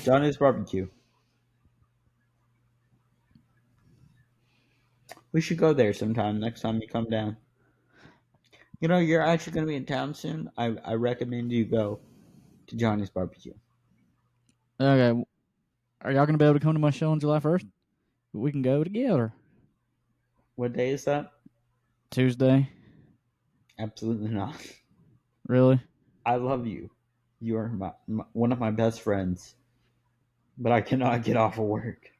Johnny's Barbecue. We should go there sometime next time you come down. You know, you're actually going to be in town soon. I recommend you go to Johnny's Barbecue. Okay. Are y'all gonna be able to come to my show on July 1st? We can go together. What day is that? Tuesday. Absolutely not. Really? I love you. You are one of my best friends, but I cannot get off of work.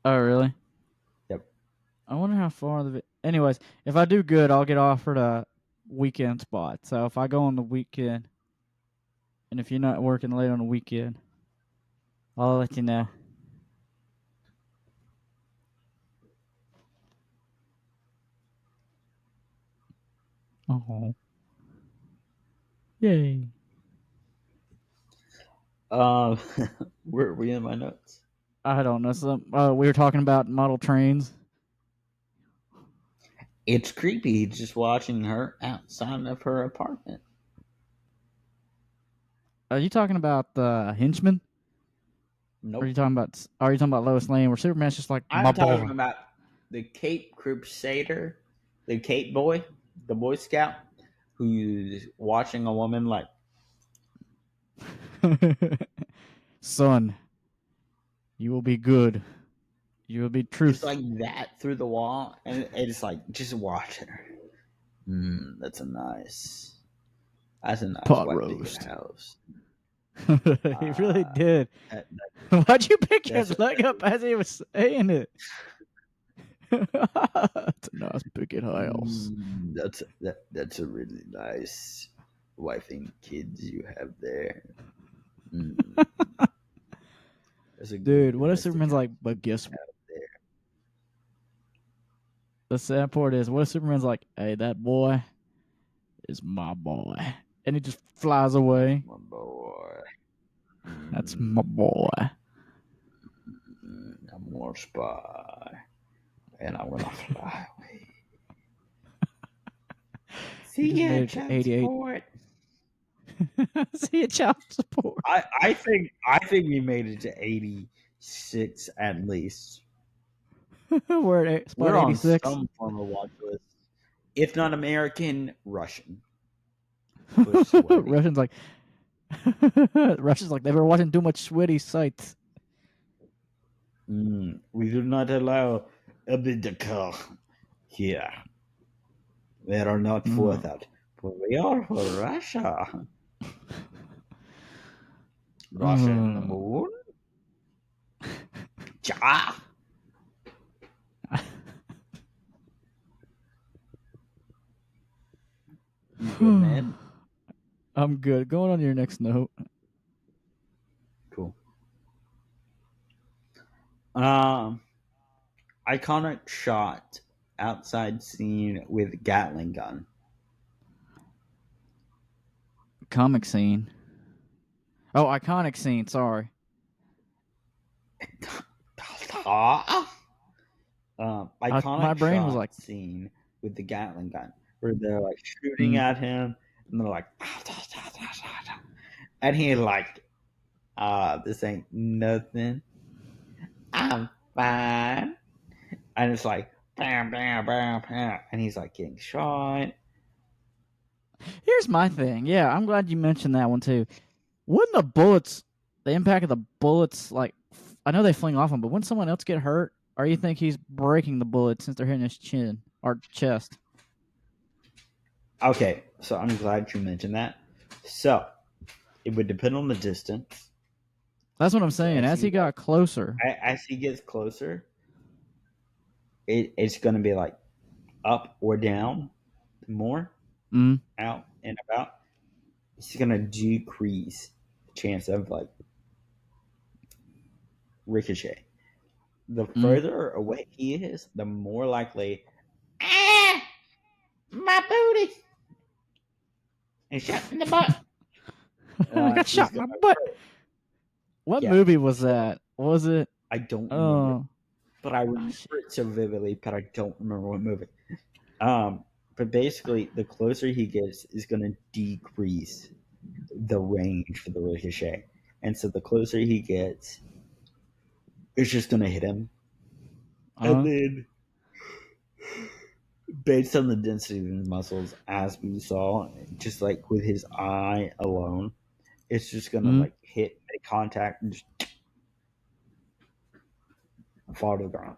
Oh, really? Yep. I wonder how far Anyways, if I do good, I'll get offered a weekend spot. So if I go on the weekend, and if you're not working late on the weekend, I'll let you know. Oh, yay! Um, where are we in my notes? I don't know. We were talking about model trains. It's creepy just watching her outside of her apartment. Are you talking about the henchman? Or are you Nope. talking about? Are you talking about Lois Lane, where Superman's just like my I'm talking boy? about the Cape Crusader, the Cape Boy, the Boy Scout, who's watching a woman like Son, you will be good. You will be just truth. like that through the wall, and it's like just watching her. That's a nice Pot wife to your roast. house. He really Uh, did. that, that, Why'd you pick that's his leg up as he was saying it? It's a nice big house. that's a really nice wife and kids you have there. Mm, that's a good Dude, what if domestic Superman's house like, but you guess have there. the sad part is, what if Superman's like, hey, that boy is my boy. And he just flies That's away. my boy. That's my Mm, boy. I'm gonna spy, and I'm gonna fly away. He just See ya, made it to child 88. support. See a child support. I think we made it to 86 at least. We're at spot We're on 86. some form of watch list, if not American, Russian. Push sweaty. Russians like, Russians like, they were watching too much sweaty sights. We do not allow a bidical here. We are not for Mm. that. But we are for Russia. Russia and the Uh, moon? Ja! You good, man? I'm good. Going on to your next note. Cool. Um, iconic shot outside scene with Gatling gun. Comic scene. Oh, iconic scene. Sorry. My Iconic brain was shot like, scene with the Gatling gun where they're like shooting mm. at him and they're like, and he like, this ain't nothing. I'm fine. And it's like, bam, bam, bam, bam. And he's like getting shot. Here's my thing. Yeah, I'm glad you mentioned that one too. Wouldn't the impact of the bullets, like, I know they fling off him, but wouldn't someone else get hurt? Or you think he's breaking the bullet since they're hitting his chin or chest? Okay, so I'm glad you mentioned that. So It would depend on the distance. That's what I'm So saying. As he got closer. as he gets closer, it's going to be like up or down more, Mm. out and about. It's going to decrease the chance of like ricochet. The Mm. further away he is, the more likely, ah, my booty, and shot in the butt. I got He's shot in going my to butt. occur. What Yeah. movie was So that? Was it? I don't remember, Oh, but I oh remember shit. it so vividly, but I don't remember what movie. Um, but basically, the closer he gets is going to decrease the range for the ricochet, and so the closer he gets, it's just going to hit him, and Uh-huh. then based on the density of his muscles, as we saw, just like with his eye alone, it's just going to Mm. like hit, make contact, and just fall to the ground.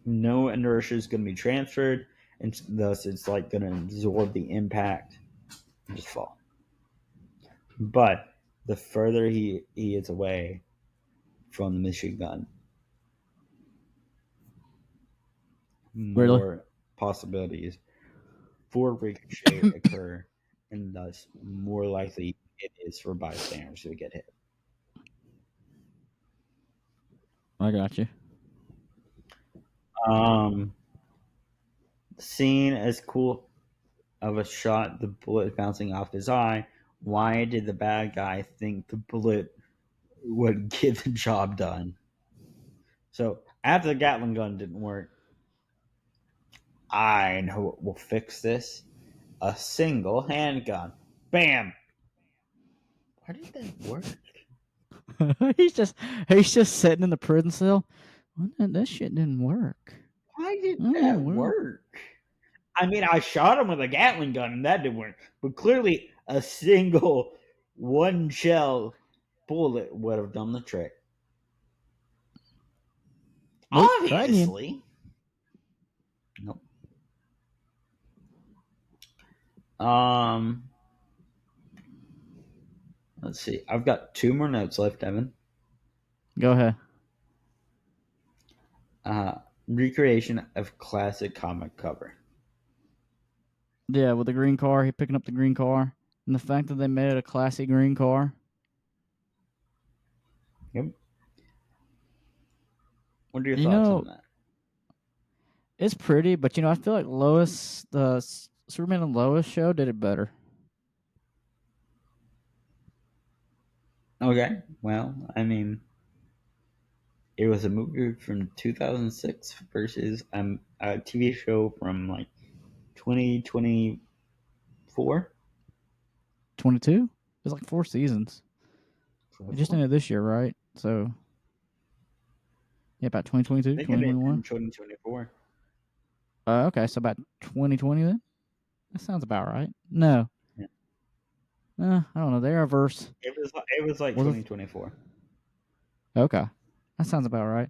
No inertia is going to be transferred, and thus it's like going to absorb the impact and just fall. But the further he is away from the machine gun, Really? more possibilities for ricochet occur, and thus more likely it is for bystanders to get hit. I got you. Um, Seeing as cool of a shot, the bullet bouncing off his eye. Why did the bad guy think the bullet would get the job done? So after the Gatling gun didn't work, I know what will fix this. A single handgun. Bam! Why did that work? he's just he's just sitting in the prison cell. Well, that shit didn't work. Why did Oh that well. work? I mean, I shot him with a Gatling gun and that didn't work. But clearly, a single one shell bullet would have done the trick. Well, try again. Obviously. Nope. Um, let's see. I've got two more notes left, Evan. Go ahead. Recreation of classic comic cover. Yeah, with the green car, he picking up the green car, and the fact that they made it a classy green car. Yep. What are your You thoughts on know, that? it's pretty, but I feel like Lois, the Superman and Lois show, did it better. Okay. Well, I mean, it was a movie from 2006 versus a TV show from like 2024. 22. It's like 4 seasons. It just 24? ended this year, right? So yeah, about I 2022, think it ended 2021. in 2024. Okay, so about 2020 then. That sounds about right. No, Yeah. I don't know. The Arrowverse It was like was it? 2024. Okay, that sounds about right.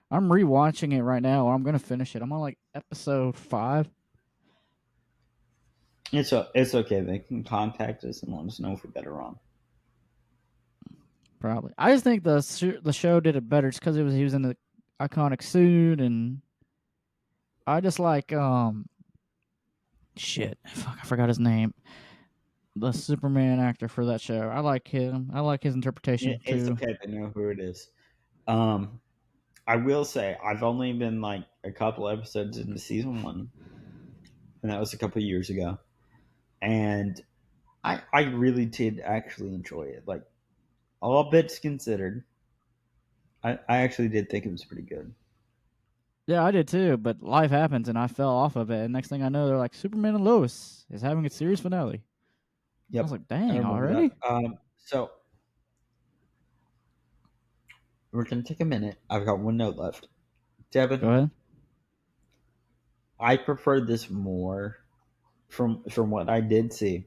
I'm rewatching it right now, or I'm gonna finish it. I'm on like episode 5. It's okay. They can contact us and let us know if we got it wrong. Probably. I just think the show did it better just because he was in the iconic suit, and I just like shit. Fuck, I forgot his name. The Superman actor for that show. I like him. I like his interpretation It's too. okay. They know who it is. Um, I will say I've only been like a couple episodes into season one, and that was a couple years ago. And I really did actually enjoy it. Like all bits considered, I actually did think it was pretty good. Yeah, I did too. But life happens, and I fell off of it. And next thing I know, they're like Superman and Lois is having a series finale. I was Yep, like, I dang, remember that. already? So we're gonna take a minute. I've got one note left. Go Devin, ahead. I prefer this more from what I did see.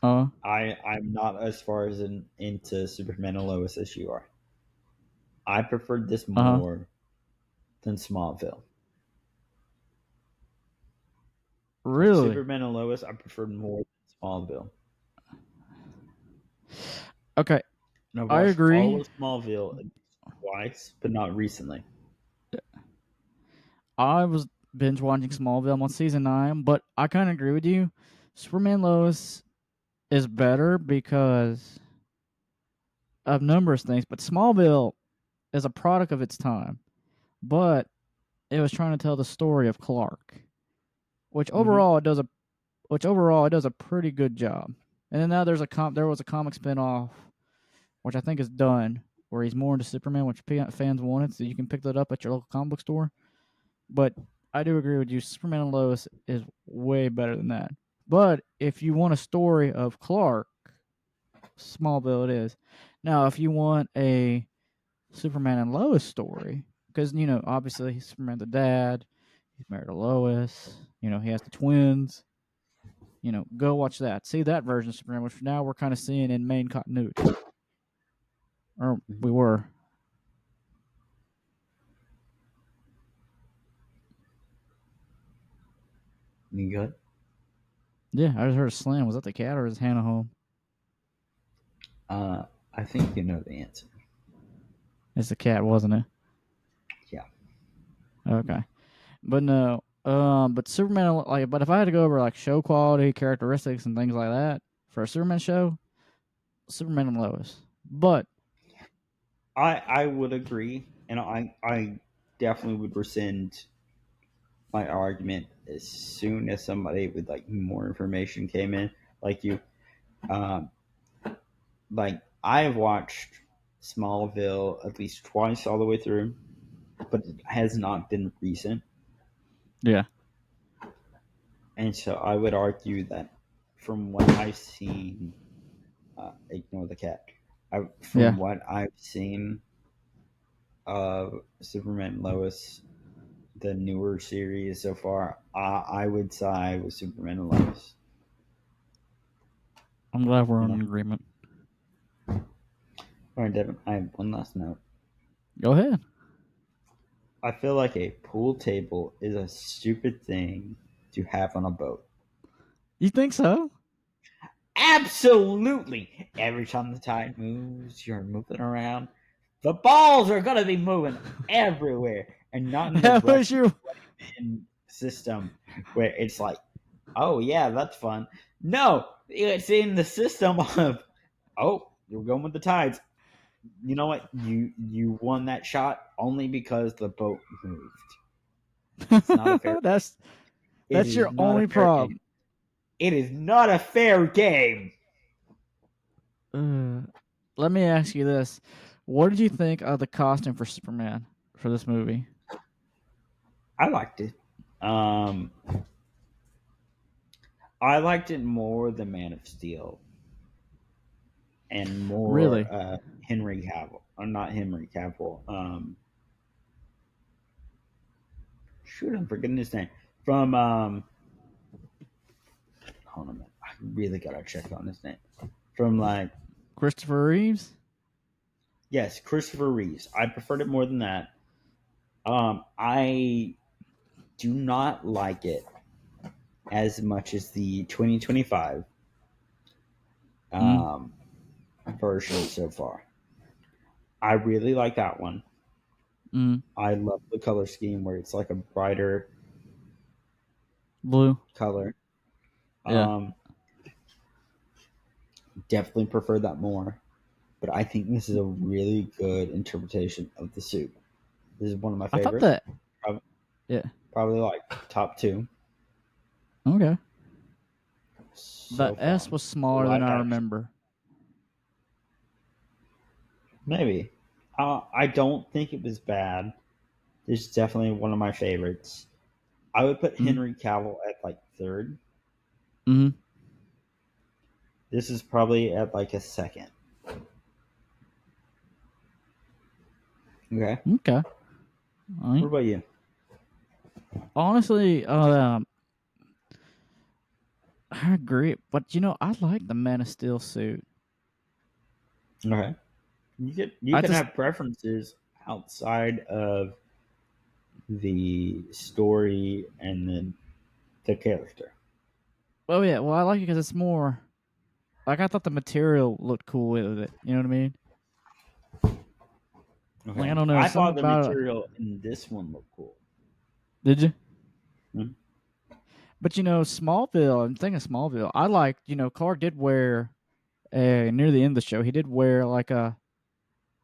Uh I'm not as far as into Superman and Lois as you are. I preferred this huh. more than Smallville. Like Really? Superman and Lois, I preferred more than Smallville. Okay, And I've I watched all agree. of Smallville twice, but not recently. I was binge watching Smallville. I'm on season 9, but I kind of agree with you. Superman Lois is better because of numerous things, but Smallville is a product of its time. But it was trying to tell the story of Clark, which Hmm. overall it does a pretty good job. And then now there was a comic spinoff, which I think is done, where he's more into Superman, which fans wanted, so you can pick that up at your local comic book store. But I do agree with you. Superman and Lois is way better than that. But if you want a story of Clark, Smallville it is. Now, if you want a Superman and Lois story, because obviously Superman's a dad, he's married to Lois, he has the twins. Go watch that. See that version of Superman, which now we're kind of seeing in main continuity, or Hmm. we were. You good? Yeah, I just heard a slam. Was that the cat or is Hannah home? Uh, I think you know the answer. It's the cat, wasn't it? Yeah. Okay. But no, but Superman, like, but if I had to go over like show quality, characteristics, and things like that for a Superman show, Superman and Lois. But I would agree, and I definitely would rescind my argument as soon as somebody with like more information came in. Like you, um, like I have watched Smallville at least twice all the way through, but it has not been recent, yeah, and so I would argue that from what I've seen, ignore the cat. yeah, From what I've seen of Superman and Lois, the newer series so far, I would side with Superman and Lois. I'm glad we're You in know. agreement. All right, Devin. I have one last note. Go ahead. I feel like a pool table is a stupid thing to have on a boat. You think so? Absolutely. Every time the tide moves, you're moving around. The balls are going to be moving everywhere, and not in the That rec was your. system where it's like, oh yeah, that's fun. No, it's in the system of, oh, you're going with the tides. You know what? You won that shot only because the boat moved. It's not a fair. that's It your is not a only fair game. problem. It is not a fair game. Uh, Let me ask you this: what did you think of the costume for Superman for this movie? I liked it. Um, I liked it more than Man of Steel and more Really? Henry Cavill. Or not Henry Cavill. Shoot, I'm forgetting his name. From hold on a minute. I really gotta check on his name. From like Christopher Reeves? yes, Christopher Reeves. I preferred it more than that. I do not like it as much as the 2025 Mm, um, version so far. I really like that one. mm, I love the color scheme where it's like a brighter blue. color. Yeah. Um, Definitely prefer that more. But I think this is a really good interpretation of the suit. This is one of my I thought favorites. that. Prob- Yeah. Probably like top two Okay. The so far. S was The smaller than live I action, remember. maybe. I don't think it was bad. It's definitely one of my favorites. I would put Mm, Henry Cavill at like third. mm, This is probably at like a second. Okay. okay. All What right. about you? Honestly, I agree. But I like the Man of Steel suit. Okay. You I can just. have preferences outside of the story and the character. Oh yeah. Well, I like it because it's more. Like I thought the material looked cool with it. You know what I mean? Like I Okay. don't know I something thought the about it. material in this one looked cool. Did you? Hmm? But Smallville. I'm thinking Smallville. I liked. Clark did wear near the end of the show. He did wear like a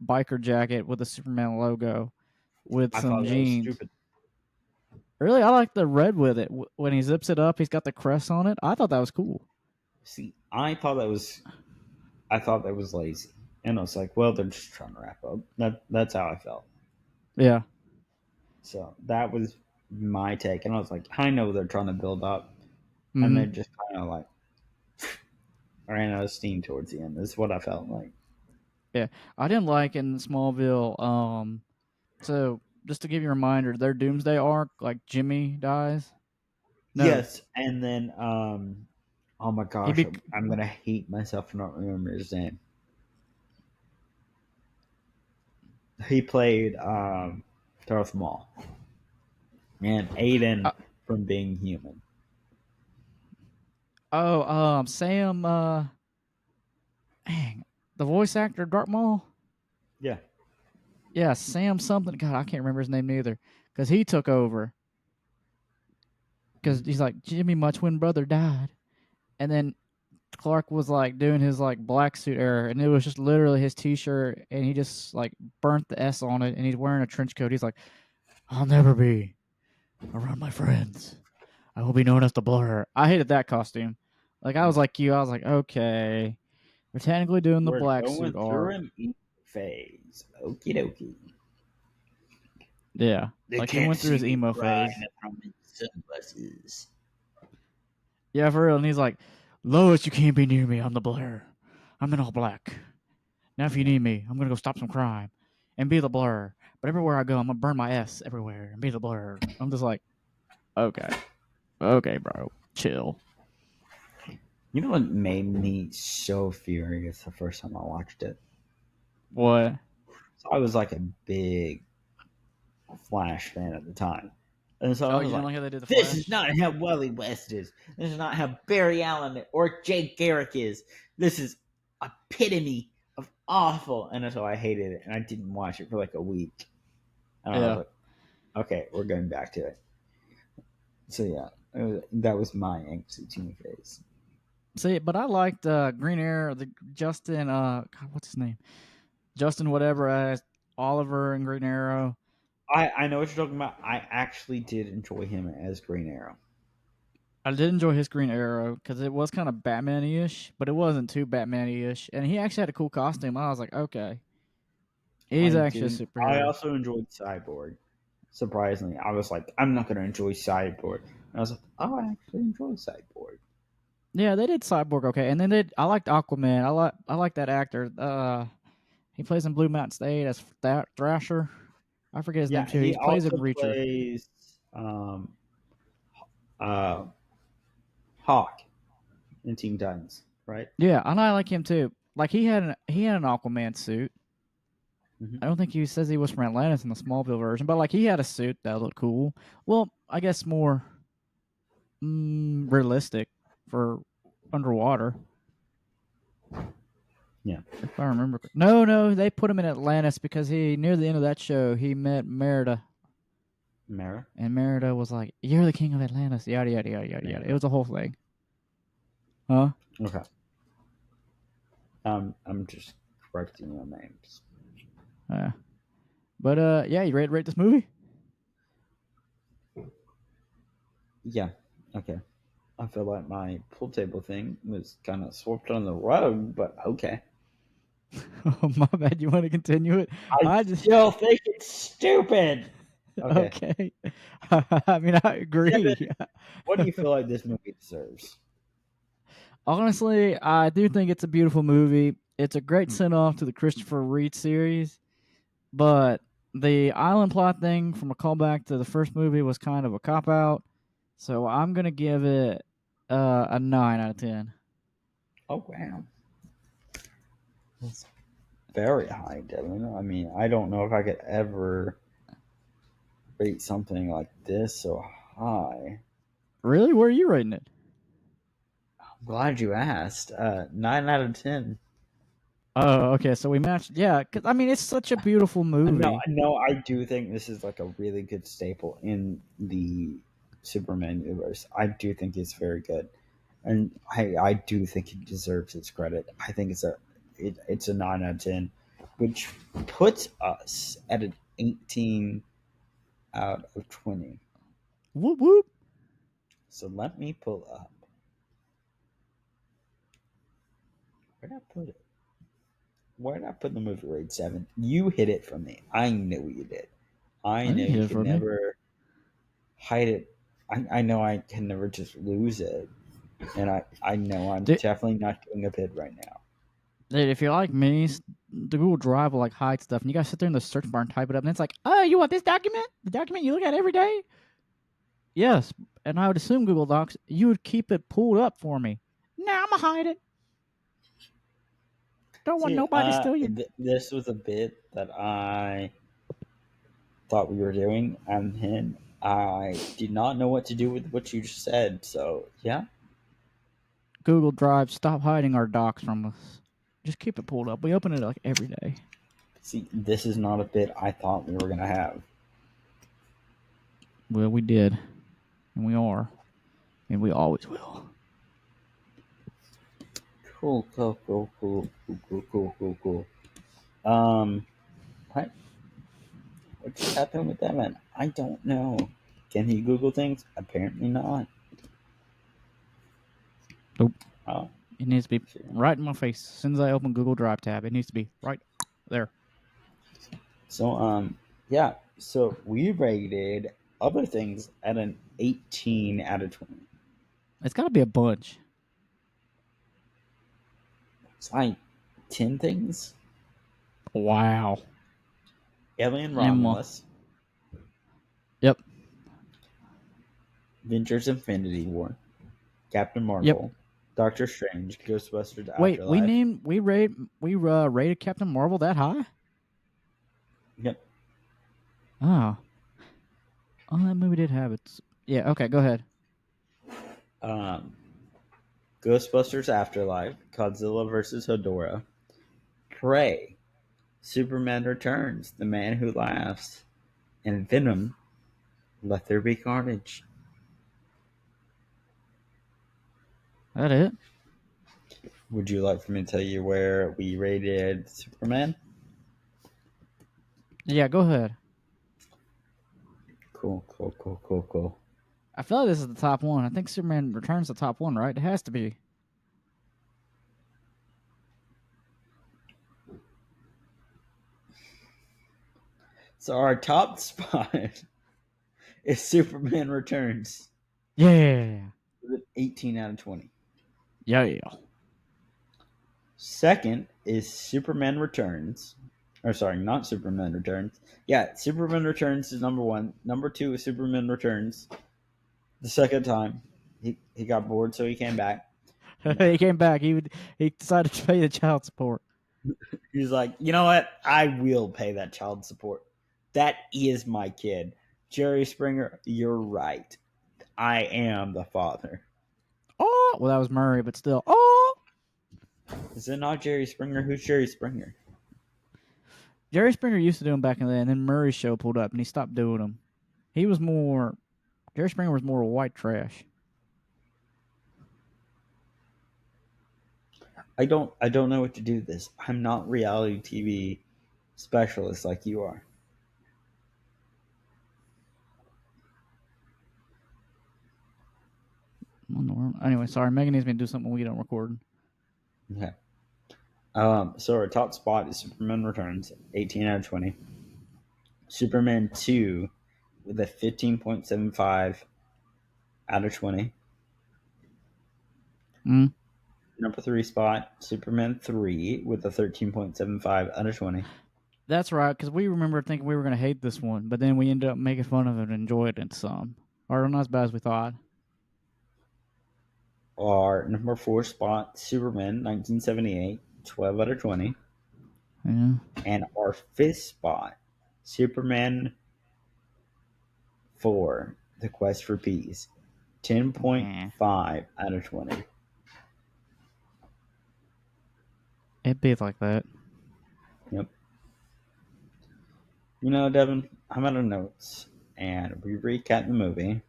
biker jacket with a Superman logo with I some thought that was jeans. stupid. Really, I like the red with it. When he zips it up, he's got the crest on it. I thought that was cool. See, I thought that was lazy. And I was like, well, they're just trying to wrap up. That's how I felt. Yeah. So that was my take. And I was like, I know they're trying to build up. And Hmm. they just kind of like ran out of steam towards the end. That's what I felt like. Yeah. I didn't like in Smallville. So just to give you a reminder, their Doomsday arc, like Jimmy dies. No, Yes. And then, oh my he gosh, be. I'm going to hate myself for not remembering his name. He played Darth Maul and Aiden Uh, from Being Human. oh, Sam. Dang, the voice actor Darth Maul. Yeah. Yeah, Sam something. God, I can't remember his name neither. Because he took over. Because Mhm. he's like Jimmy, my twin brother died, and then Clark was like doing his like black suit era, and it was just literally his T-shirt, and he just like burnt the S on it, and he's wearing a trench coat. He's like, "I'll never be around my friends. I will be known as the Blur." I hated that costume. Like I was Yeah. like you, I was like, okay, we're technically doing the We're black going suit through arc. an emo phase. Okie dokie. Yeah, They like he can't went through see his me emo crying phase. if I'm in sunglasses. Yeah, for real. And he's like, Lois, you can't be near me. I'm the Blur. I'm in all black. Now, if you need me, I'm gonna go stop some crime and be the Blur. But everywhere I go, I'm gonna burn my S everywhere and be the Blur. I'm just like, okay, okay, bro, chill. You know what made me so furious the first time I watched it? What? So I was like a big Flash fan at the time. And so I Oh, was you didn't like, like how they did the this is Flash? not how Wally West is. This is not how Barry Allen or Jake Garrick is. This is epitome of awful. And so I hated it and I didn't watch it for like a week. And I was Yeah. like, okay, we're going back to it. So yeah, that was my angsty teen phase. See, but I liked Green Arrow, the Justin. God, what's his name? Justin, whatever, as Oliver and Green Arrow. I know what you're talking about. I actually did enjoy him as Green Arrow. I did enjoy his Green Arrow because it was kind of Batman-ish, but it wasn't too Batman-ish, and he actually had a cool costume. I was like, okay, he's I actually a did. I superhero. also enjoyed Cyborg. Surprisingly, I was like, I'm not going to enjoy Cyborg. And I was like, oh, I actually enjoy Cyborg. Yeah, they did Cyborg okay, and then I liked Aquaman. I like that actor. He plays in Blue Mountain State as Thrasher. I forget his name Yeah, too. He he plays in also Reacher. plays uh, Hawk in Teen Titans, right? Yeah, and I like him too. Like he had an Aquaman suit. Hmm. I don't think he says he was from Atlantis in the Smallville version, but like he had a suit that looked cool. Well, I guess more realistic for underwater, Yeah, if I remember. No, they put him in Atlantis because he near the end of that show he met Merida, Mara. and Merida was like, "You're the king of Atlantis." Yada yada yada yada yada. It Mara. was a whole thing, huh? Okay. I'm just correcting your names. Uh, but yeah, you ready to rate this movie? Yeah. Okay. I feel like my pool table thing was kind of swept on the rug, but okay. Oh my bad. You want to continue it? I I just still think it's stupid. Okay. okay. I mean, I Kevin, agree. what do you feel like this movie deserves? Honestly, I do think it's a beautiful movie. It's a great send off to the Christopher Reed series, but the island plot thing from a callback to the first movie was kind of a cop out. So I'm gonna give it a 9 out of 10. Oh wow, that's very high, Devin. I mean, I don't know if I could ever rate something like this so high. Really? Where are you rating it? Glad you asked. 9 out of 10. Oh, okay. So we matched. Yeah, because I mean, it's such a beautiful No, movie. no, I do think this is like a really good staple in the Superman universe. I do think it's very good, and I do think it deserves its credit. I think it's a 9 out of 10, which puts us at an 18 out of 20. Whoop whoop. So let me pull up. Where did I put it? Where did I put the movie grade 7? You hid it from me. I know you did. I I know didn't hit you it can for me. never hide it. I know I can never just lose it. And I know I'm Dude, definitely not doing a bid right now. dude, if you're like me, the Google Drive will like hide stuff, and you guys sit there in the search bar and type it up, and it's like, oh, you want this document? The document you look at every day? Yes. And I would assume Google Docs, you would keep it pulled up for me. Nah, I'm gonna hide it. Don't want See, nobody to steal you. this was a bit that I thought we were doing, and then I did not know what to do with what you just said. So, yeah. Google Drive, stop hiding our docs from us. Just keep it pulled up. We open it like every day. See, this is not a bit I thought we were going to have. Well, we did, and we are, and we always will. Cool, cool, cool, cool, cool, cool, cool, cool, cool. Um, what? What just happened with that man? I don't know. Can he Google things? Apparently not. Nope. Oh, It needs to be sure. right in my face. As soon as I open Google Drive tab, it needs to be right there. So, yeah. So we rated other things at an 18 out of 20. It's got to be a bunch. It's like 10 things. Wow. Alien Emma. Romulus, Yep. Avengers Infinity War, Captain Yep. Marvel, Doctor Strange, Ghostbusters Wait, Afterlife. we rated Captain Marvel that high? Yep. Oh. Oh, that movie did have its. Yeah. Okay. Go ahead. Um, Ghostbusters Afterlife, Godzilla vs. Hedorah, Prey, Superman Returns, The Man Who Laughs, and Venom, Let There Be Carnage. That it? Would you like for me to tell you where we rated Superman? Yeah. Go ahead. Cool, cool, cool, cool, cool. I feel like this is the top one. I think Superman Returns the top one, right? It has to be. So our top spot is Superman Returns Yeah. with an 18 out of 20. Yeah. Second is Superman Returns. Or sorry, not Superman Returns. Yeah, Superman Returns is number one. Number two is Superman Returns. The second time. He got bored, so he came back. He came back. He decided to pay the child support. He's like, you know what? I will pay that child support. That is my kid. Jerry Springer, you're right. I am the father. Oh, well, that was Murray, but still. Oh, Is it not Jerry Springer? Who's Jerry Springer? Jerry Springer used to do them back in the day, and then Murray's show pulled up, and he stopped doing them. He was more. Jerry Springer was more white trash. I don't know what to do with this. I'm not reality TV specialist like you are. Anyway, sorry. Megan needs me to do something when we don't record. Okay. So our top spot is Superman Returns, 18 out of 20. Superman 2 with a 15.75 out of 20. Mm. Number 3 spot, Superman 3 with a 13.75 out of 20. That's right, because we remember thinking we were going to hate this one, but then we ended up making fun of it and enjoyed it some. Or not as bad as we thought. Our number 4 spot, Superman 1978, 12 out of 20. Yeah. And our 5th spot, Superman 4, The Quest for Peace, Yeah. 10.5 out of 20. It be like that. Yep. You know, Devin, I'm out of notes, and we recap the movie.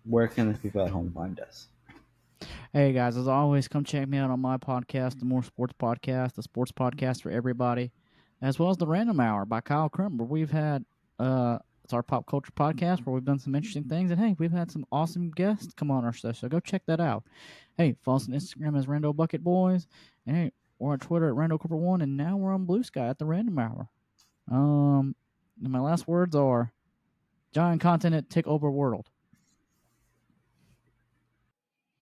Where can the people at home find us? Hey guys, as always, come check me out on my podcast, the More Sports Podcast, the sports podcast for everybody, as well as the Random Hour by Kyle Crum, where we've had it's our pop culture podcast where we've done some interesting things, and hey, we've had some awesome guests come on our show, so go check that out. Hey, follow us on Instagram as Rando Bucket Boys, and hey, we're on Twitter at Rando Corporate One, and now we're on Blue Sky at the Random Hour. And my last words are giant continent take over world.